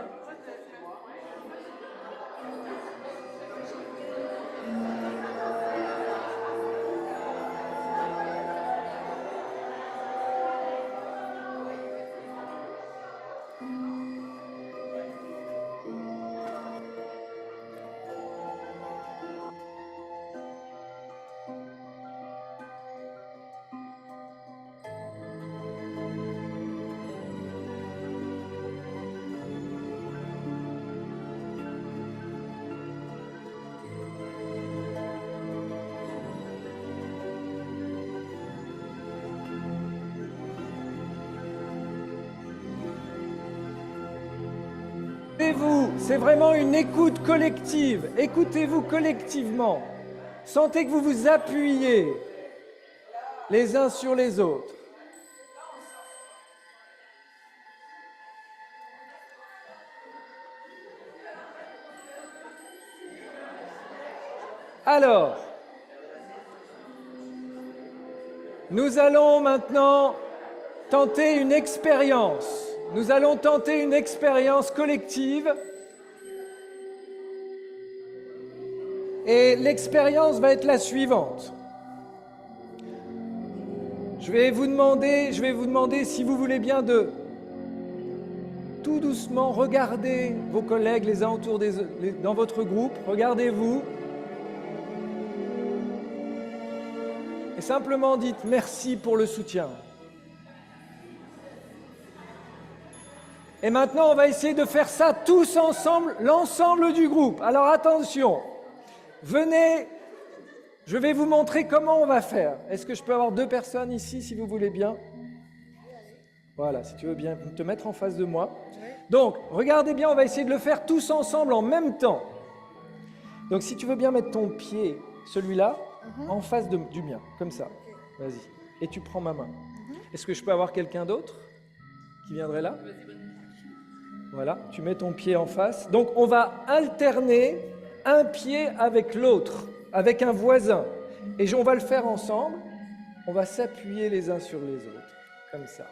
Écoutez-vous, c'est vraiment une écoute collective. Écoutez-vous collectivement. Sentez que vous vous appuyez les uns sur les autres. Alors, nous allons maintenant tenter une expérience. Nous allons tenter une expérience collective. Et l'expérience va être la suivante. Je vais vous demander si vous voulez bien de tout doucement regarder vos collègues les uns autour dans votre groupe. Regardez-vous. Et simplement dites merci pour le soutien. Et maintenant, on va essayer de faire ça tous ensemble, l'ensemble du groupe. Alors attention, venez, je vais vous montrer comment on va faire. Est-ce que je peux avoir 2 personnes ici, si vous voulez bien? Voilà, si tu veux bien te mettre en face de moi. Donc, regardez bien, on va essayer de le faire tous ensemble en même temps. Donc, si tu veux bien mettre ton pied, celui-là, en face du mien, comme ça. Vas-y. Et tu prends ma main. Est-ce que je peux avoir quelqu'un d'autre qui viendrait là? Voilà, tu mets ton pied en face. Donc, on va alterner un pied avec l'autre, avec un voisin. Et on va le faire ensemble. On va s'appuyer les uns sur les autres, comme ça.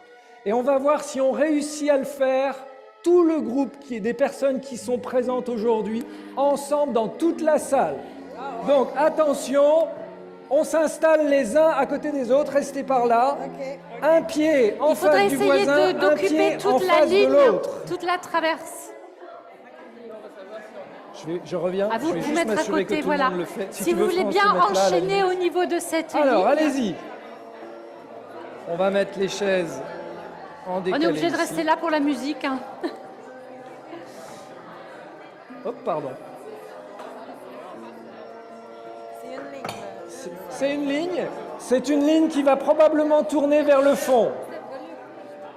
Et on va voir si on réussit à le faire, tout le groupe des personnes qui sont présentes aujourd'hui, ensemble dans toute la salle. Donc, attention, on s'installe les uns à côté des autres, restez par là. Un pied en face du voisin, un pied en face de l'autre. Il faudrait essayer d'occuper toute la ligne,
toute la traverse.
Je reviens.
À vous
je vais
vous
juste
mettre à
m'assurer
côté,
que tout
voilà.
le monde le fait.
Si vous voulez bien enchaîner au niveau de cette ligne.
Alors, allez-y. On va mettre les chaises en décalé.
On est obligé de
ici.
rester là pour la musique. Hein.
Hop, pardon. C'est une ligne. C'est une ligne qui va probablement tourner vers le fond.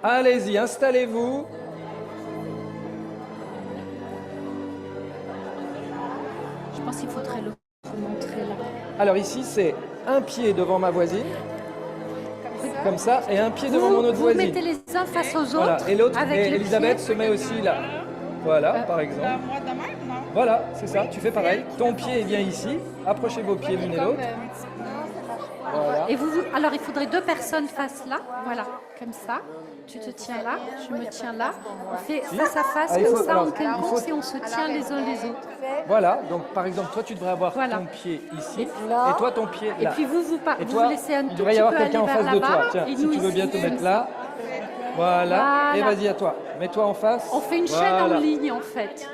Allez-y, installez-vous.
Je pense qu'il faudrait le montrer là.
Alors ici, c'est un pied devant ma voisine, comme ça, et un pied devant mon autre voisine.
Vous mettez les uns face aux autres.
Voilà. Et l'autre,
avec les
Elisabeth
pieds.
se met aussi là. Voilà, par exemple. Voilà, c'est ça, tu fais pareil. Ton pied est bien ici. Approchez vos pieds l'une et l'autre. Voilà.
Et alors, il faudrait 2 personnes face là. Voilà, comme ça. Tu te tiens là, je me tiens là. On fait face à face,
Ah, il
comme
faut-
ça,
alors,
en quelques
il faut-
courses, et on se tient les uns les autres.
Voilà, donc par exemple, toi tu devrais avoir
Voilà.
ton pied ici,
Et puis là.
et toi ton pied
Et
là.
puis vous
Et
vous
toi,
laissez un
il
tout
devrait y
petit
avoir
peu
quelqu'un en
aller
face
vers
de toi.
là-bas,
Tiens,
et
si
nous
tu veux bien
ici,
te mettre
comme
là. Voilà. Et
Voilà.
vas-y à toi. Mets-toi en face.
On fait une chaîne
Voilà.
en ligne, en fait.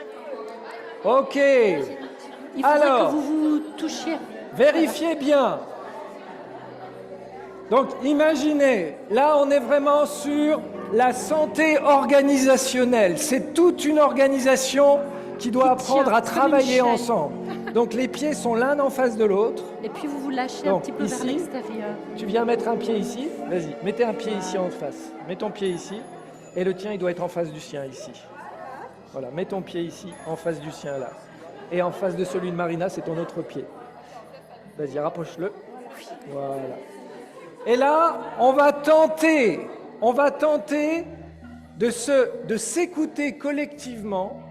Ok.
Il faudrait
Alors.
que vous vous touchiez.
Vérifiez bien. Donc imaginez, là on est vraiment sur la santé organisationnelle. C'est toute une organisation qui doit apprendre
tient
à
comme une
travailler
chaîne.
ensemble. Donc les pieds sont l'un en face de l'autre.
Et puis vous vous lâchez un
Donc,
petit peu vers
ici,
l'extérieur.
Tu viens mettre un pied ici. Vas-y, mettez un pied ici en face. Mets ton pied ici. Et le tien, il doit être en face du sien ici. Voilà, mets ton pied ici, en face du sien là. Et en face de celui de Marina, c'est ton autre pied. Vas-y, rapproche-le. Voilà. Et là, on va tenter de s'écouter collectivement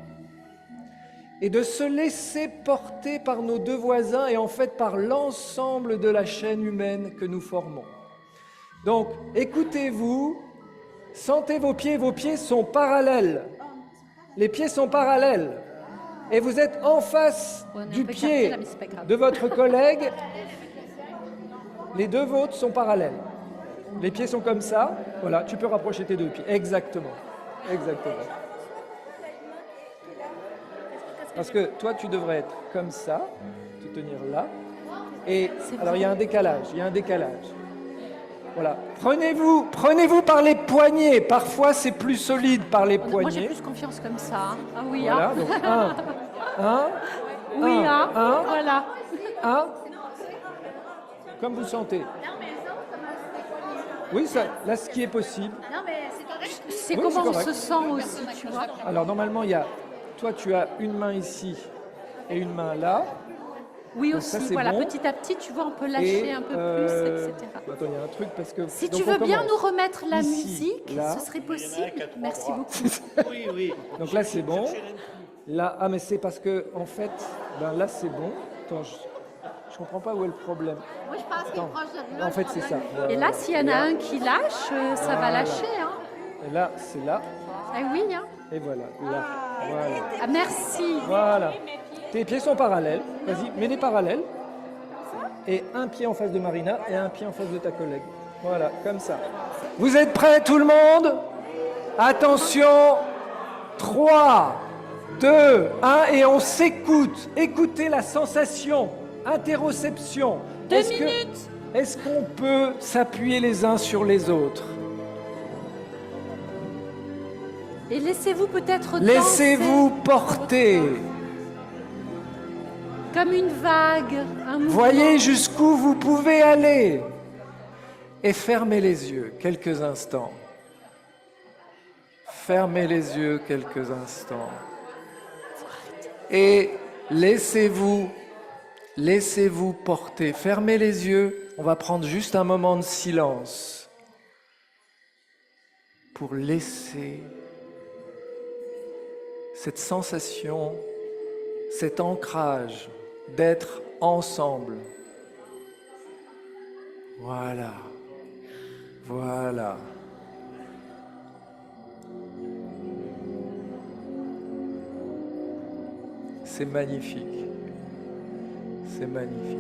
et de se laisser porter par nos 2 voisins et en fait par l'ensemble de la chaîne humaine que nous formons. Donc, écoutez-vous, sentez vos pieds sont parallèles. Les pieds sont parallèles. Et vous êtes en face
On est un
du
peu
pied
écarté, là, mais c'est pas grave.
de votre collègue. Les 2 vôtres sont parallèles. Les pieds sont comme ça. Voilà, tu peux rapprocher tes 2 pieds. Exactement. Exactement. Parce que toi, tu devrais être comme ça, te tenir là. Et alors, il y a un décalage. Voilà. Prenez-vous par les poignets. Parfois, c'est plus solide par les
Moi, j'ai
poignets.
plus confiance comme ça. Hein. Ah oui,
Voilà,
hein.
donc
Oui, hein.
un,
Voilà.
comme vous sentez. Oui, ça, là, ce qui est possible.
Non, mais c'est correct.
C'est
Oui,
comment
c'est
on
correct.
se sent aussi, tu vois.
Alors, normalement, toi, tu as une main ici et une main là.
Oui,
Donc
aussi.
ça, c'est
Voilà,
bon.
petit à petit, tu vois, on peut lâcher
Et,
un peu plus, etc.
Attends, il y a un truc parce que.
Si
donc,
tu
on
veux bien
commence.
nous remettre la
Ici,
musique,
là.
ce serait possible. Merci beaucoup.
Oui, oui.
Donc là, c'est bon. Là, mais c'est parce que, en fait, là, c'est bon. Attends, je comprends pas où est le problème.
Moi, je pense qu'il est
Attends.
proche de là.
En fait, c'est ça.
Et là, s'il y en a un qui lâche, ça va
Voilà.
lâcher. Hein.
Et là, c'est là.
Ah oui, hein.
Et voilà. Là. Voilà.
Ah, merci.
Voilà. Tes pieds sont parallèles. Vas-y, mets-les parallèles. Et un pied en face de Marina et un pied en face de ta collègue. Voilà, comme ça. Vous êtes prêts, tout le monde? Attention. 3, 2, 1, et on s'écoute. Écoutez la sensation. Interoception.
2 minutes.
Est-ce qu'on peut s'appuyer les uns sur les autres?
Et laissez-vous peut-être
Laissez-vous
danser
porter.
comme une vague, un mouvement.
Voyez jusqu'où vous pouvez aller. Et fermez les yeux quelques instants. Fermez les yeux quelques instants. Et laissez-vous porter. Fermez les yeux. On va prendre juste un moment de silence pour laisser cette sensation, cet ancrage d'être ensemble. Voilà. Voilà. C'est magnifique. C'est magnifique.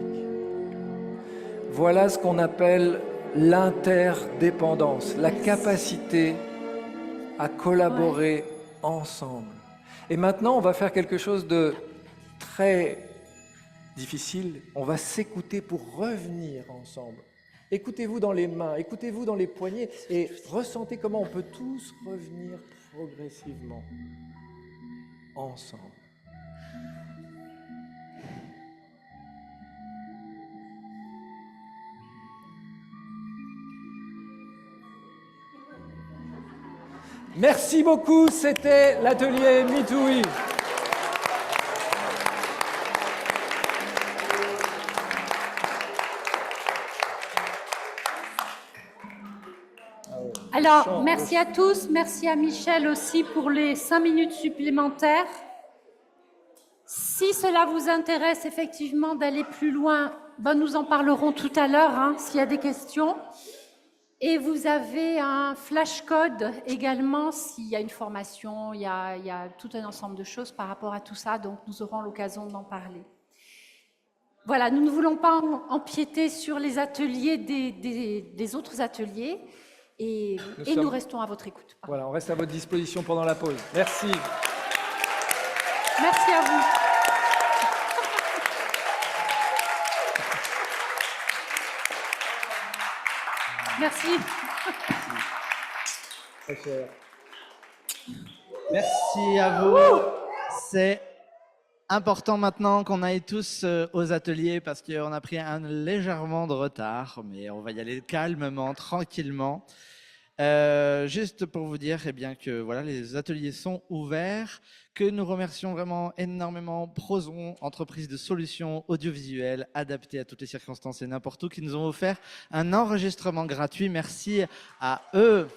Voilà ce qu'on appelle l'interdépendance, la capacité à collaborer ensemble. Et maintenant, on va faire quelque chose de très difficile. On va s'écouter pour revenir ensemble. Écoutez-vous dans les mains, écoutez-vous dans les poignets et ressentez comment on peut tous revenir progressivement ensemble. Merci beaucoup, c'était l'atelier Mitoui.
Alors, merci à tous. Merci à Michel aussi pour les 5 minutes supplémentaires. Si cela vous intéresse effectivement d'aller plus loin, Ben, nous en parlerons tout à l'heure, hein, s'il y a des questions. Et vous avez un flash code également s'il y a une formation, il y a tout un ensemble de choses par rapport à tout ça, donc nous aurons l'occasion d'en parler. Voilà, nous ne voulons pas empiéter sur les ateliers des autres ateliers et nous restons à votre écoute.
Voilà, on reste à votre disposition pendant la pause. Merci.
Merci à vous. Merci.
Merci à vous. C'est important maintenant qu'on aille tous aux ateliers parce qu'on a pris légèrement de retard, mais on va y aller calmement, tranquillement. Juste pour vous dire bien, que voilà, les ateliers sont ouverts, que nous remercions vraiment énormément Prozon, entreprise de solutions audiovisuelles adaptées à toutes les circonstances et n'importe où, qui nous ont offert un enregistrement gratuit. Merci à eux.